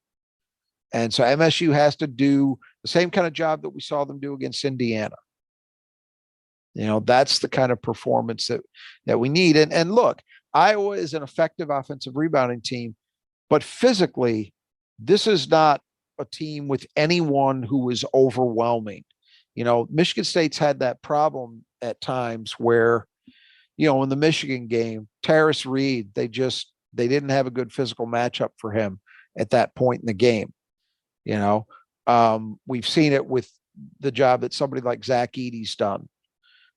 And so MSU has to do the same kind of job that we saw them do against Indiana. That's the kind of performance that we need. And look, Iowa is an effective offensive rebounding team, but physically, this is not a team with anyone who is overwhelming. Michigan State's had that problem at times where, in the Michigan game, Terrace Reed, they didn't have a good physical matchup for him at that point in the game. We've seen it with the job that somebody like Zach Edey's done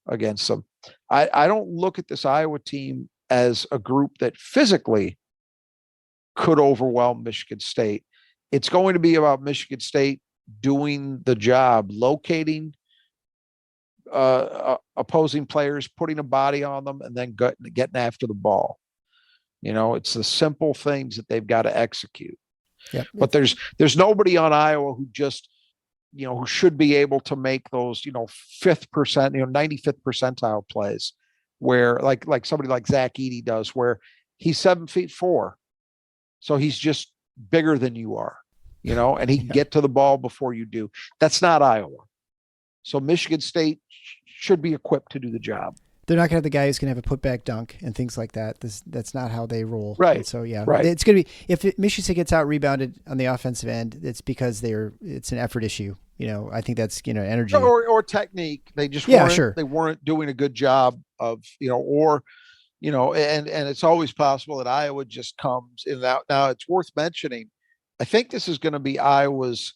against them. I don't look at this Iowa team as a group that physically could overwhelm Michigan State. It's going to be about Michigan State doing the job, locating opposing players, putting a body on them, and then getting after the ball. It's the simple things that they've got to execute. Yep. But there's nobody on Iowa who just, who should be able to make those, 95th percentile plays, where like somebody like Zach Edey does, where he's 7'4", so he's just bigger than you are, and he can get to the ball before you do. That's not Iowa. So Michigan State should be equipped to do the job. They're not going to have the guy who's going to have a putback dunk and things like that. That's not how they roll. Right. And so, yeah, right. It's going to be, if Michigan State gets out rebounded on the offensive end, it's because it's an effort issue. I think that's, energy. Or technique. They just they weren't doing a good job of, and it's always possible that Iowa just comes in and out. Now it's worth mentioning, I think this is going to be Iowa's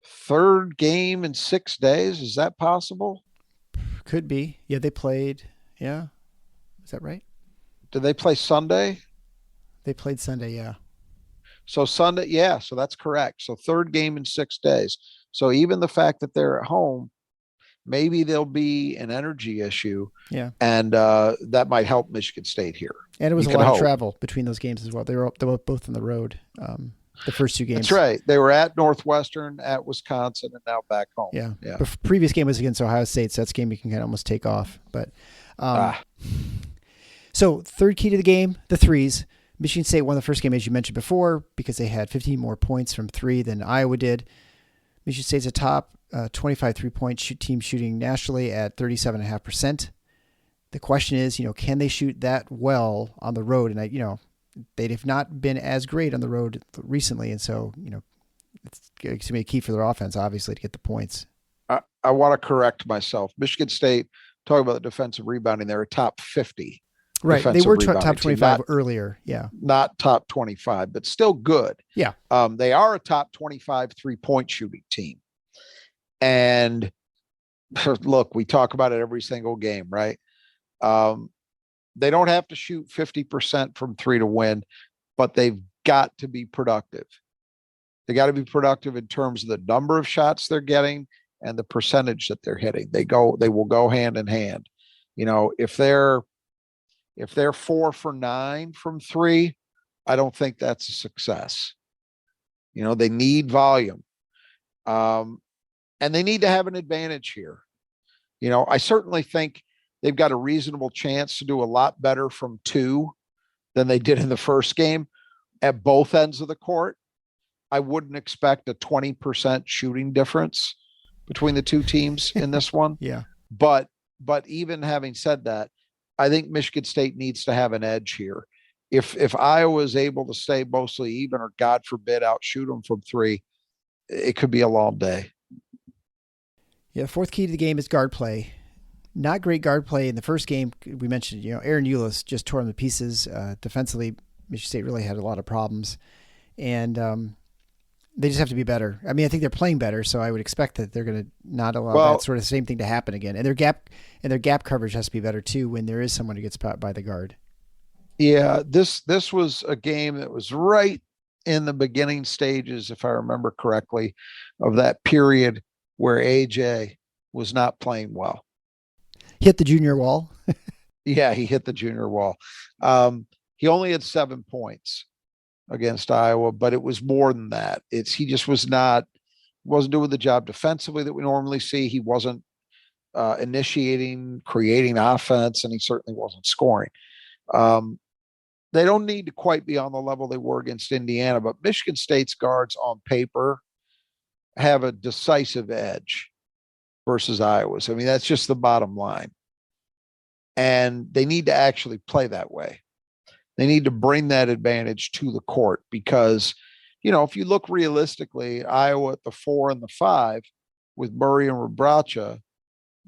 third game in 6 days. Is that possible? Could be. Yeah, they played. Yeah. Is that right? Did they play Sunday? They played Sunday, yeah. So Sunday, yeah, so that's correct. So third game in 6 days. So even the fact that they're at home, maybe there'll be an energy issue. Yeah. And that might help Michigan State here. And it was a lot of travel between those games as well. They were both on the road, the first 2 games. That's right. They were at Northwestern, at Wisconsin, and now back home. Yeah. The previous game was against Ohio State, so that's a game you can kind of almost take off. But So third key to the game, the threes. Michigan State won the first game, as you mentioned before, because they had 15 more points from 3 than Iowa did. Michigan State's a top 25 3-point team shooting nationally at 37.5%. The question is, can they shoot that well on the road? And they have not been as great on the road recently. And so, it's going to be a key for their offense, obviously, to get the points. I want to correct myself. Michigan State, talking about the defensive rebounding, they're a top 50. Right. They were top 25 earlier. Yeah. Not top 25, but still good. Yeah. They are a top 25 3-point shooting team. And look, we talk about it every single game, right? They don't have to shoot 50% from 3 to win, but they've got to be productive. They got to be productive in terms of the number of shots they're getting and the percentage that they're hitting. They will go hand in hand. If they're 4 for 9 from 3, I don't think that's a success. They need volume. And they need to have an advantage here. I certainly think they've got a reasonable chance to do a lot better from 2 than they did in the first game at both ends of the court. I wouldn't expect a 20% shooting difference between the 2 teams in this one. Yeah. But even having said that, I think Michigan State needs to have an edge here. If Iowa is able to stay mostly even, or God forbid, outshoot them from 3, it could be a long day. Yeah, the fourth key to the game is guard play. Not great guard play in the first game. We mentioned, Aaron Eulis just tore them to pieces. Defensively, Michigan State really had a lot of problems. And they just have to be better. I mean, I think they're playing better, so I would expect that they're going to not allow that sort of same thing to happen again. And their gap coverage has to be better too when there is someone who gets by the guard. Yeah, this was a game that was right in the beginning stages, if I remember correctly, of that period where AJ was not playing well. Hit the junior wall. Yeah, he hit the junior wall. He only had 7 points against Iowa, but it was more than that. He just wasn't doing the job defensively that we normally see. He wasn't initiating, creating offense, and he certainly wasn't scoring. They don't need to quite be on the level they were against Indiana, but Michigan State's guards on paper have a decisive edge versus Iowa's. I mean, that's just the bottom line. And they need to actually play that way. They need to bring that advantage to the court because, if you look realistically, Iowa at the 4 and the 5 with Murray and Rebraca,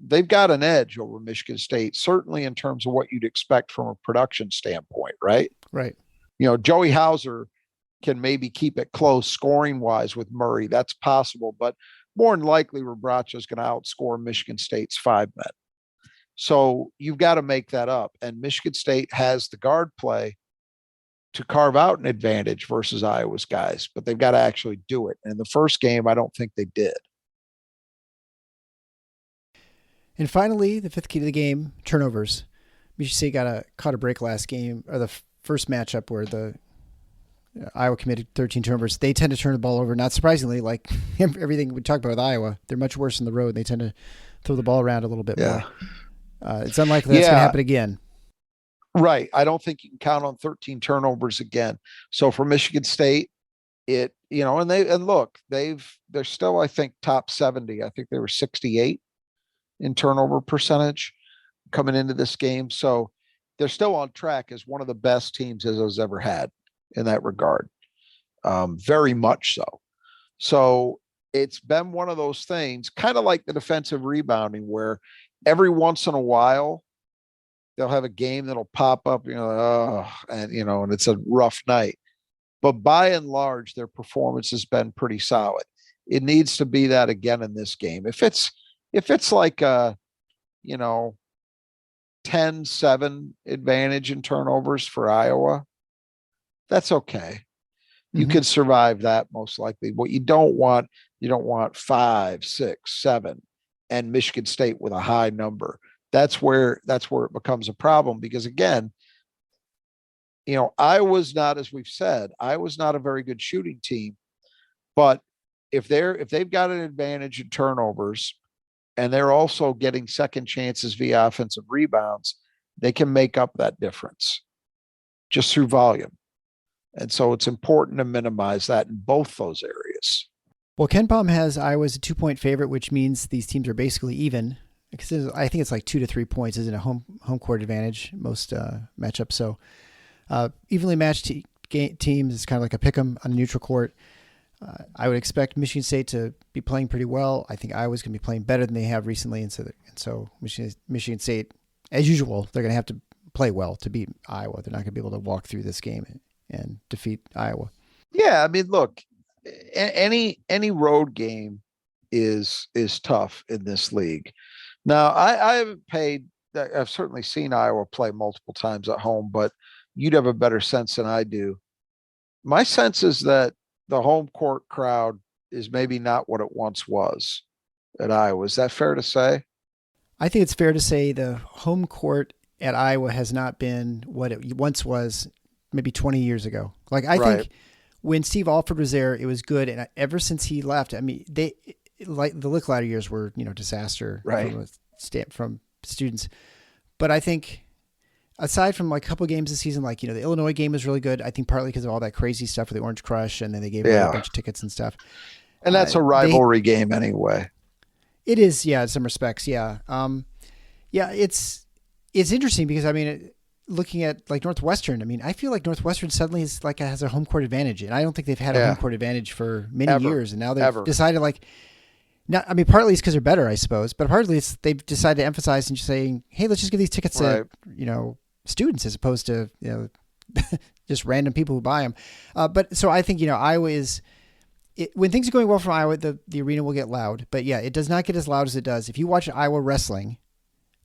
they've got an edge over Michigan State, certainly in terms of what you'd expect from a production standpoint, right? Right. Joey Hauser can maybe keep it close scoring wise with Murray. That's possible, but more than likely Rebraca is going to outscore Michigan State's 5 men. So you've got to make that up. And Michigan State has the guard play to carve out an advantage versus Iowa's guys, but they've got to actually do it. And in the first game, I don't think they did. And finally, the fifth key to the game, turnovers. Michigan State caught a break last game, or the first matchup where the Iowa committed 13 turnovers. They tend to turn the ball over. Not surprisingly, like everything we talked about with Iowa, they're much worse on the road. They tend to throw the ball around a little bit more. It's unlikely that's going to happen again. Right. I don't think you can count on 13 turnovers again. So for Michigan State, they're still, I think, top 70. I think they were 68 in turnover percentage coming into this game. So they're still on track as one of the best teams has ever had in that regard. Very much so. So it's been one of those things, kind of like the defensive rebounding, where every once in a while they'll have a game that'll pop up, and it's a rough night. But by and large, their performance has been pretty solid. It needs to be that again in this game. If it's like a, 10-7 advantage in turnovers for Iowa, that's okay. You can survive that most likely. What you don't want 5, 6, 7, and Michigan State with a high number. That's where it becomes a problem, because again, Iowa's not, as we've said, Iowa's not a very good shooting team, but if they've got an advantage in turnovers and they're also getting second chances via offensive rebounds, they can make up that difference just through volume. And so it's important to minimize that in both those areas. Well, KenPom has Iowa as a 2-point favorite, which means these teams are basically even. Because I think it's like 2 to 3 points isn't a home court advantage most matchups. So evenly matched teams is kind of like a pick 'em on a neutral court. I would expect Michigan State to be playing pretty well. I think Iowa's going to be playing better than they have recently, and so Michigan State, as usual, they're going to have to play well to beat Iowa. They're not going to be able to walk through this game and defeat Iowa. Yeah, I mean, look, any road game is tough in this league. Now, I haven't I've certainly seen Iowa play multiple times at home, but you'd have a better sense than I do. My sense is that the home court crowd is maybe not what it once was at Iowa. Is that fair to say? I think it's fair to say the home court at Iowa has not been what it once was maybe 20 years ago. Like, I think when Steve Alford was there, it was good. And ever since he left, I mean, like the Licklider years were, disaster from students. But I think aside from like a couple of games this season, like, the Illinois game was really good. I think partly because of all that crazy stuff with the Orange Crush, and then they gave away a bunch of tickets and stuff. And that's a rivalry game anyway. It is, yeah, in some respects, yeah. It's interesting because, I mean, looking at like Northwestern, I mean, I feel like Northwestern suddenly has a home court advantage, and I don't think they've had a home court advantage for many years, and now they've decided partly it's because they're better, I suppose, but partly it's they've decided to emphasize and just saying, hey, let's just give these tickets to students as opposed to just random people who buy them. But so I think Iowa is. When things are going well from Iowa, the arena will get loud. But yeah, it does not get as loud as it does. If you watch Iowa wrestling,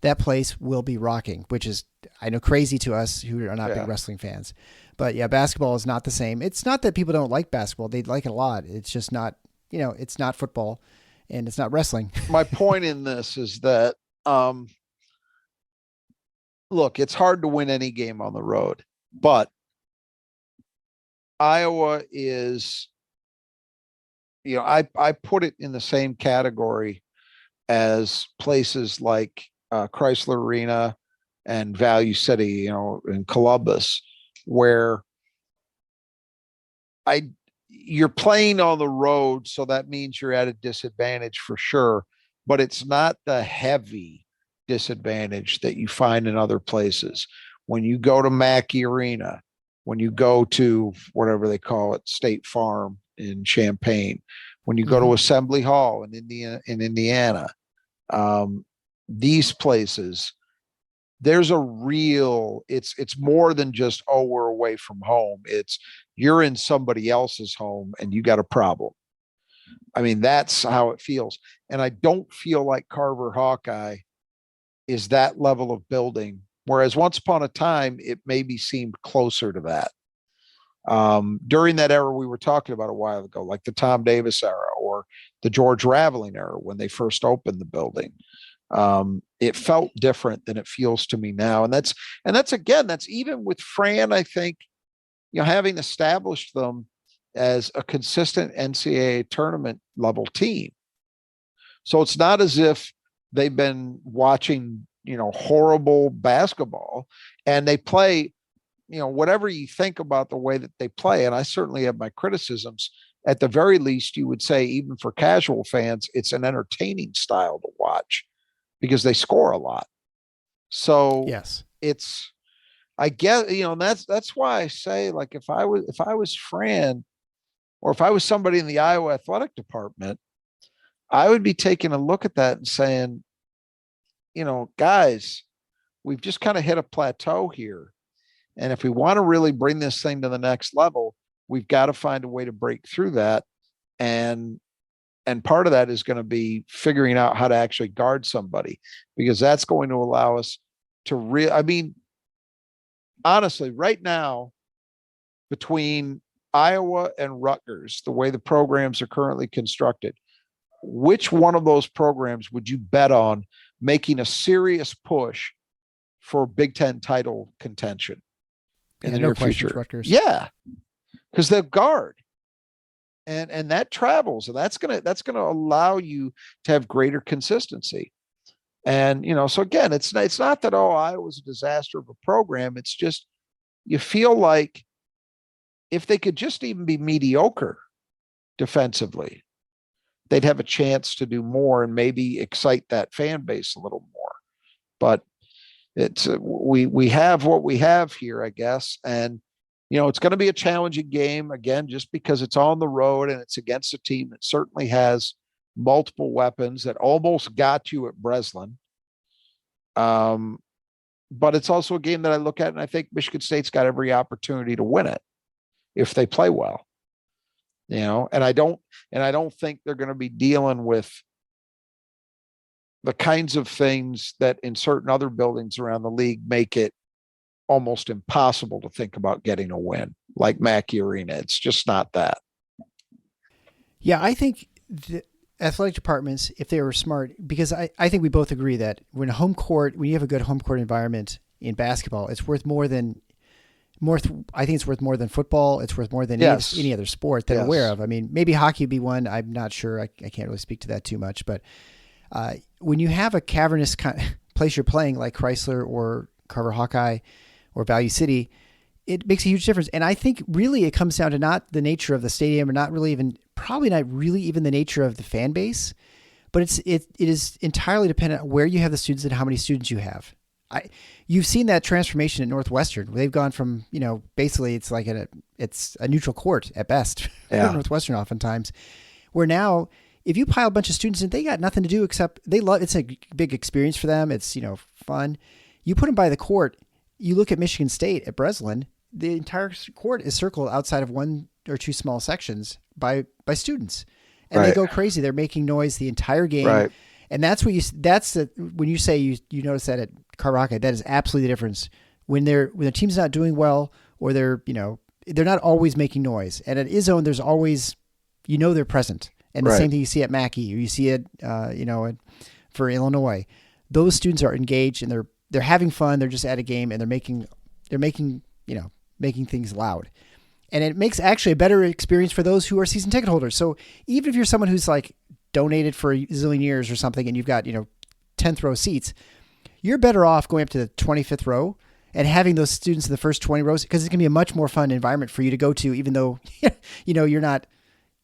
that place will be rocking, which is, I know, crazy to us who are not big wrestling fans. But yeah, basketball is not the same. It's not that people don't like basketball. They like it a lot. It's just not, it's not football and it's not wrestling. My point in this is that, look, it's hard to win any game on the road, but Iowa is, I put it in the same category as places like Chrysler Arena and Value City, in Columbus, where you're playing on the road, so that means you're at a disadvantage for sure, but it's not the heavy disadvantage that you find in other places. When you go to Mackey Arena, when you go to whatever they call it, State Farm in Champaign, when you go to Assembly Hall in Indiana, these places, there's a real, it's more than just, we're away from home. It's you're in somebody else's home and you got a problem. I mean, that's how it feels. And I don't feel like Carver Hawkeye is that level of building. Whereas once upon a time, it maybe seemed closer to that. During that era we were talking about a while ago, like the Tom Davis era or the George Raveling era, when they first opened the building, it felt different than it feels to me now. And that's even with Fran, I think, having established them as a consistent NCAA tournament level team. So it's not as if they've been watching, horrible basketball, and they play, whatever you think about the way that they play, and I certainly have my criticisms, at the very least, you would say, even for casual fans, it's an entertaining style to watch because they score a lot. So yes, it's, I guess, that's why I say, like, if I was Fran, or if I was somebody in the Iowa athletic department, I would be taking a look at that and saying, guys, we've just kind of hit a plateau here. And if we want to really bring this thing to the next level, we've got to find a way to break through that. And part of that is going to be figuring out how to actually guard somebody, because that's going to allow us to honestly, right now, between Iowa and Rutgers, the way the programs are currently constructed, which one of those programs would you bet on making a serious push for Big Ten title contention in the near future? Rutgers. Yeah, because they'll guard, and that travels, and that's gonna allow you to have greater consistency. And so again, it's not that Iowa's a disaster of a program. It's just you feel like if they could just even be mediocre defensively, they'd have a chance to do more and maybe excite that fan base a little more. But it's we have what we have here, I guess. And it's going to be a challenging game again, just because it's on the road and it's against a team that certainly has multiple weapons that almost got you at Breslin. But it's also a game that I look at and I think Michigan State's got every opportunity to win it if they play well. And I don't think they're going to be dealing with the kinds of things that in certain other buildings around the league make it almost impossible to think about getting a win, like Mackey Arena. It's just not that. Yeah, I think the athletic departments, if they were smart, because I think we both agree that when you have a good home court environment in basketball, it's worth more than I think it's worth more than football. It's worth more than any other sport that I'm aware of. I mean, maybe hockey would be one. I'm not sure. I can't really speak to that too much. But when you have a cavernous place you're playing, like Chrysler or Carver Hawkeye or Value City, it makes a huge difference. And I think really it comes down to not the nature of the stadium, or probably not really even the nature of the fan base, but it is entirely dependent on where you have the students and how many students you have. You've seen that transformation at Northwestern, where they've gone from, basically it's like it's a neutral court at best for Northwestern oftentimes, where now if you pile a bunch of students in, they got nothing to do except it's a big experience for them. It's, fun. You put them by the court. You look at Michigan State at Breslin, the entire court is circled outside of one or two small sections by students, and they go crazy. They're making noise the entire game. Right. And when you say you notice that at Carver, that is absolutely the difference. When the team's not doing well, or they're not always making noise. And at Izzone, there's always, they're present. And the same thing you see at Mackey, or you see it, for Illinois. Those students are engaged and they're having fun. They're just at a game and they're making things loud. And it makes actually a better experience for those who are season ticket holders. So even if you're someone who's like donated for a zillion years or something, and you've got, 10th row seats, you're better off going up to the 25th row and having those students in the first 20 rows, because it's going to be a much more fun environment for you to go to, even though, you're not.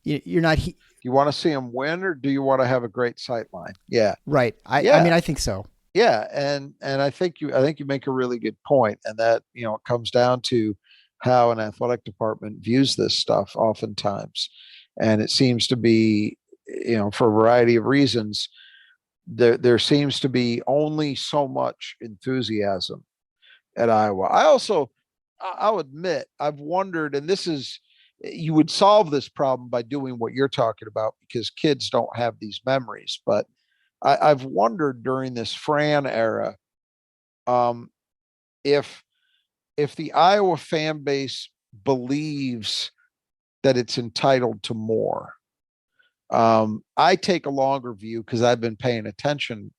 You want to see them win, or do you want to have a great sight line? Yeah. Right. I think so. Yeah. And I think you make a really good point. And that, it comes down to how an athletic department views this stuff oftentimes. And it seems to be, for a variety of reasons, there seems to be only so much enthusiasm at Iowa. I'll admit, I've wondered, and you would solve this problem by doing what you're talking about, because kids don't have these memories. But I've wondered during this Fran era, if the Iowa fan base believes that it's entitled to more. I take a longer view because I've been paying attention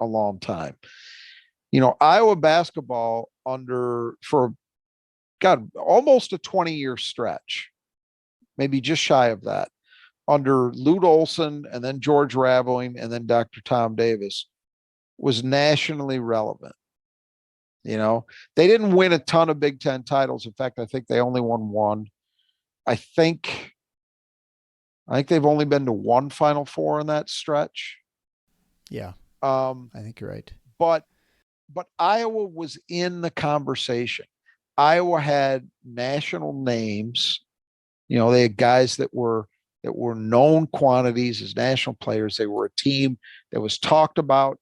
a long time. Iowa basketball for almost a 20-year stretch, maybe just shy of that, under Lute Olson and then George Raveling and then Dr. Tom Davis, was nationally relevant. They didn't win a ton of Big Ten titles. In fact, I think they only won one. I think they've only been to one Final Four in that stretch. Yeah. I think you're right. But Iowa was in the conversation. Iowa had national names. They had guys that were that were known quantities as national players. They were a team that was talked about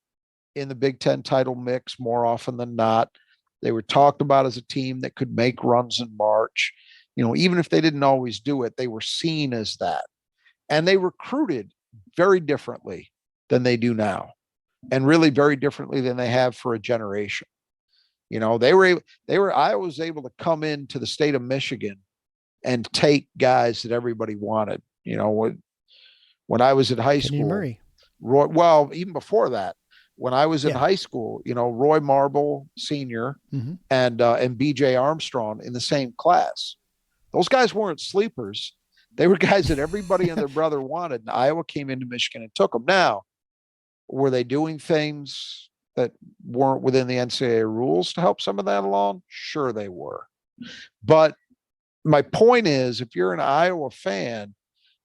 in the Big Ten title mix more often than not. They were talked about as a team that could make runs in March. Even if they didn't always do it, they were seen as that. And they recruited very differently than they do now, and really very differently than they have for a generation. I was able to come into the state of Michigan and take guys that everybody wanted. When I was in high school, Murray. Even before that, when I was in high school, Roy Marble Sr. And BJ Armstrong in the same class. Those guys weren't sleepers. They were guys that everybody and their brother wanted. And Iowa came into Michigan and took them. Now, were they doing things that weren't within the NCAA rules to help some of that along? Sure, they were. But my point is, if you're an Iowa fan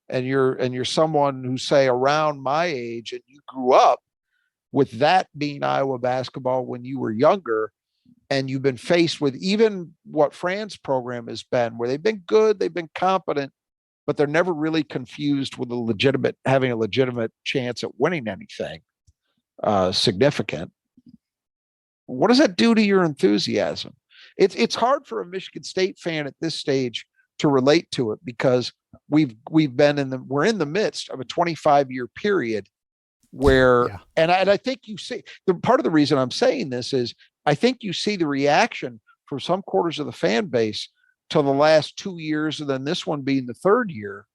and you're someone who, say, around my age, and you grew up with that being Iowa basketball when you were younger, and you've been faced with even what Fran's program has been, where they've been good, they've been competent, but they're never really confused with having a legitimate chance at winning anything significant. What does that do to your enthusiasm? It's hard for a Michigan State fan at this stage to relate to it, because we're in the midst of a 25-year period where, and I think you see the part of the reason I'm saying this is I think you see the reaction from some quarters of the fan base to the last 2 years, and then this one being the third year,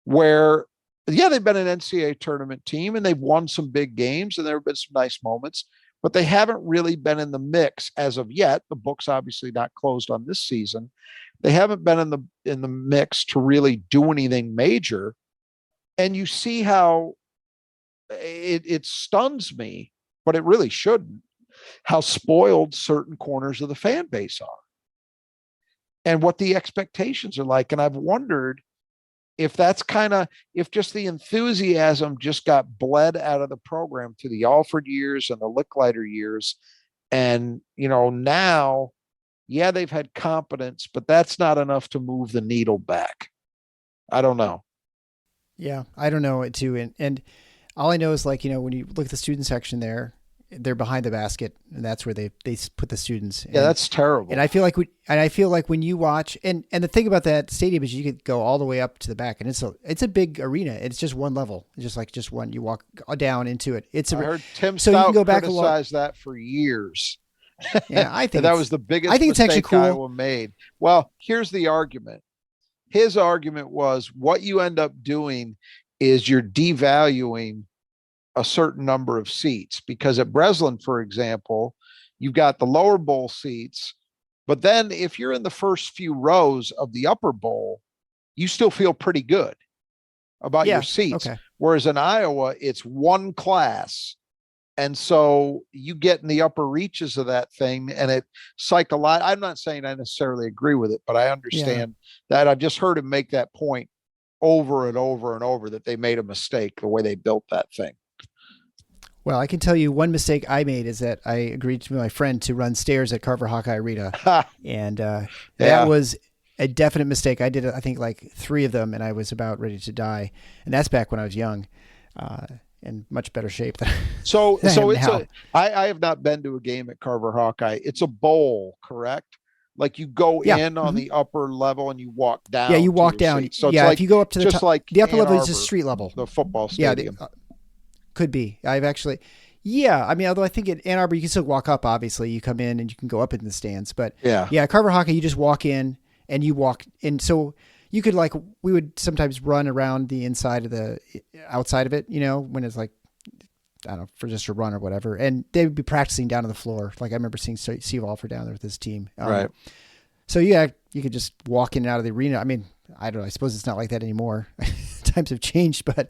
where they've been an NCAA tournament team and they've won some big games and there have been some nice moments, but they haven't really been in the mix as of yet. The book's obviously not closed on this season. They haven't been in the mix to really do anything major. And you see how it stuns me, but it really shouldn't, how spoiled certain corners of the fan base are and what the expectations are like. And I've wondered if that's if just the enthusiasm just got bled out of the program through the Alford years and the Licklider years. And, now, they've had competence, but that's not enough to move the needle back. I don't know. Yeah, I don't know it too. And all I know is, when you look at the student section there, they're behind the basket, and that's where they put the students. Yeah, that's terrible. And I feel like when you watch, and the thing about that stadium is you could go all the way up to the back, and it's a big arena. It's just one level, just one. You walk down into it. I heard Tim Stout criticize that for years. Yeah, I think that was the biggest mistake it's actually cool. Iowa made. Well, here's the argument. His argument was, what you end up doing is you're devaluing a certain number of seats, because at Breslin, for example, you've got the lower bowl seats, but then if you're in the first few rows of the upper bowl, you still feel pretty good about your seats. Okay. Whereas in Iowa, it's one class. And so you get in the upper reaches of that thing, and it I'm not saying I necessarily agree with it, but I understand that. I've just heard him make that point over and over and over, that they made a mistake the way they built that thing. Well, I can tell you one mistake I made is that I agreed to my friend to run stairs at Carver Hawkeye Arena. And that was a definite mistake. I did, I think, like 3 of them, and I was about ready to die. And that's back when I was young, in much better shape than I have not been to a game at Carver Hawkeye. It's a bowl, correct? Like you go in on the upper level and you walk down. Yeah, you walk down. So it's if you go up to the top, like the upper level is just street level. The football stadium. Yeah, could be. I've actually, although I think at Ann Arbor, you can still walk up, obviously. You come in and you can go up in the stands. But Carver Hawkeye, you just walk in and you walk in. So you could, we would sometimes run around the outside of it, when it's like, I don't know, for just a run or whatever. And they would be practicing down on the floor. Like I remember seeing Steve Alford down there with his team. Right. So you could just walk in and out of the arena. I mean, I don't know. I suppose it's not like that anymore. Times have changed, but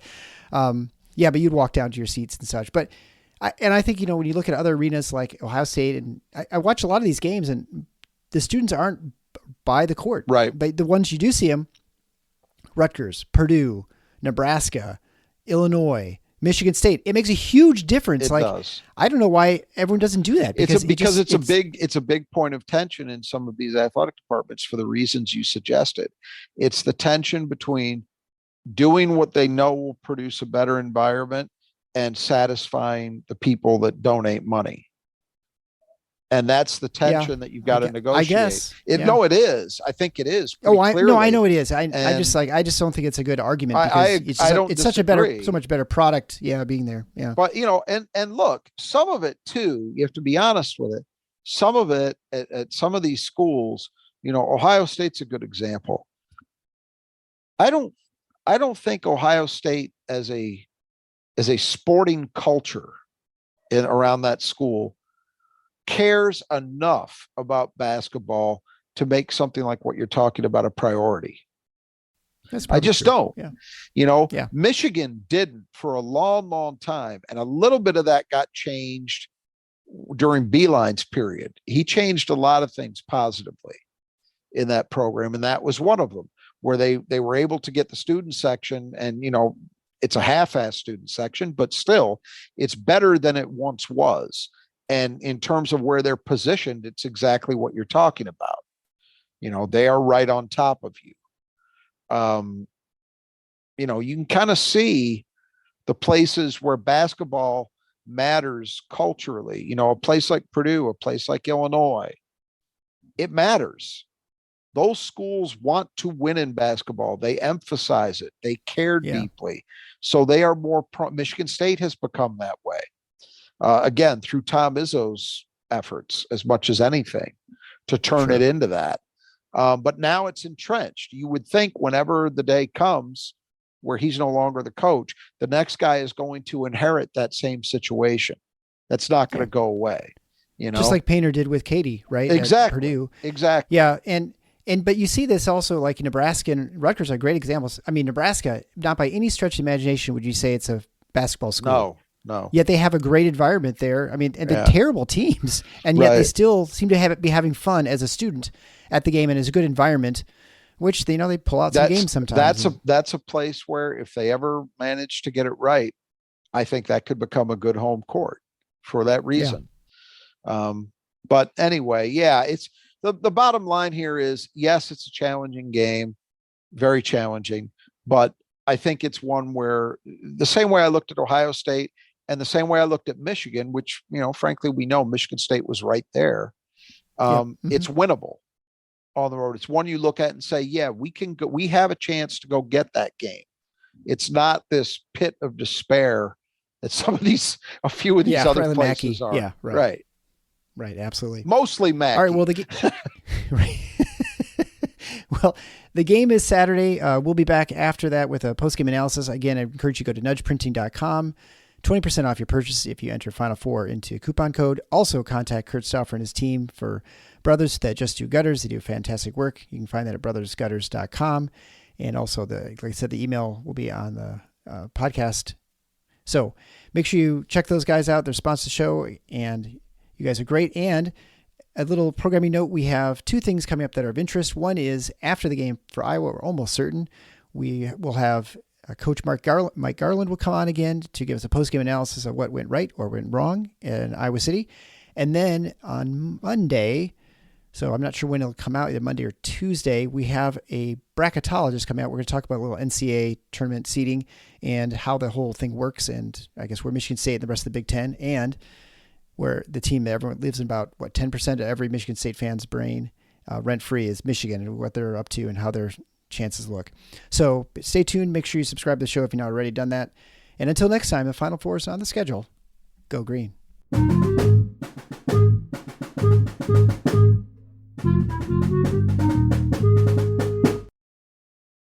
but you'd walk down to your seats and such. But I think, when you look at other arenas like Ohio State, and I watch a lot of these games, and the students aren't by the court. Right. But the ones you do see them, Rutgers, Purdue, Nebraska, Illinois, Michigan State, it makes a huge difference. It does. I don't know why everyone doesn't do that. Because it's a big point of tension in some of these athletic departments for the reasons you suggested. It's the tension between doing what they know will produce a better environment and satisfying the people that donate money. And that's the tension that you've got to negotiate. I guess. No, it is. I think it is. I clearly. know it is. I just don't think it's a good argument because it's such so much better product. Yeah. Being there. Yeah. But and look, some of it too, you have to be honest with it. Some of it at some of these schools, Ohio State's a good example. I don't think Ohio State as a sporting culture around that school cares enough about basketball to make something like what you're talking about a priority. I just don't. Yeah. Michigan didn't for a long, long time. And a little bit of that got changed during Beeline's period. He changed a lot of things positively in that program. And that was one of them, where they were able to get the student section, and, it's a half-assed student section, but still it's better than it once was. And in terms of where they're positioned, it's exactly what you're talking about. They are right on top of you. You can kind of see the places where basketball matters culturally, a place like Purdue, a place like Illinois, it matters. Those schools want to win in basketball. They emphasize it. They care deeply. So they are more Michigan State has become that way. Again, through Tom Izzo's efforts as much as anything to turn it into that. But now it's entrenched. You would think whenever the day comes where he's no longer the coach, the next guy is going to inherit that same situation. That's not going to go away. Just like Painter did with Katie, right? Exactly. At Purdue. Exactly. Yeah. But you see this also like in Nebraska, and Rutgers are great examples. I mean, Nebraska, not by any stretch of imagination would you say it's a basketball school. No. Yet they have a great environment there. I mean, and they're terrible teams, and yet they still seem to be having fun as a student at the game, and it's a good environment, which they pull out some games sometimes. That's a place where if they ever manage to get it right, I think that could become a good home court for that reason. Yeah. But anyway, it's the bottom line here is, yes, it's a challenging game, very challenging, but I think it's one where the same way I looked at Ohio State and the same way I looked at Michigan, which, frankly, we know Michigan State was right there. It's winnable on the road. It's one you look at and say, yeah, we have a chance to go get that game. It's not this pit of despair that a few of these other places are. Yeah, right. Right, absolutely. Mostly Mackey. All right, well, well, the game is Saturday. We'll be back after that with a post-game analysis. Again, I encourage you to go to nudgeprinting.com. 20% off your purchase if you enter Final Four into coupon code. Also, contact Kurt Stauffer and his team for Brothers that just do gutters. They do fantastic work. You can find that at brothersgutters.com. And also, like I said, the email will be on the podcast. So make sure you check those guys out. They're sponsors of the show, and you guys are great. And a little programming note, we have two things coming up that are of interest. One is after the game for Iowa, we're almost certain we will have Coach Mike Garland will come on again to give us a post-game analysis of what went right or went wrong in Iowa City. And then on Monday, so I'm not sure when it'll come out, either Monday or Tuesday, we have a bracketologist coming out. We're going to talk about a little NCAA tournament seeding and how the whole thing works, and I guess where Michigan State and the rest of the Big Ten, and where the team that everyone lives in about 10% of every Michigan State fan's brain rent-free is Michigan, and what they're up to and how their chances look. So stay tuned. Make sure you subscribe to the show if you've not already done that. And until next time, the Final Four is on the schedule. Go Green.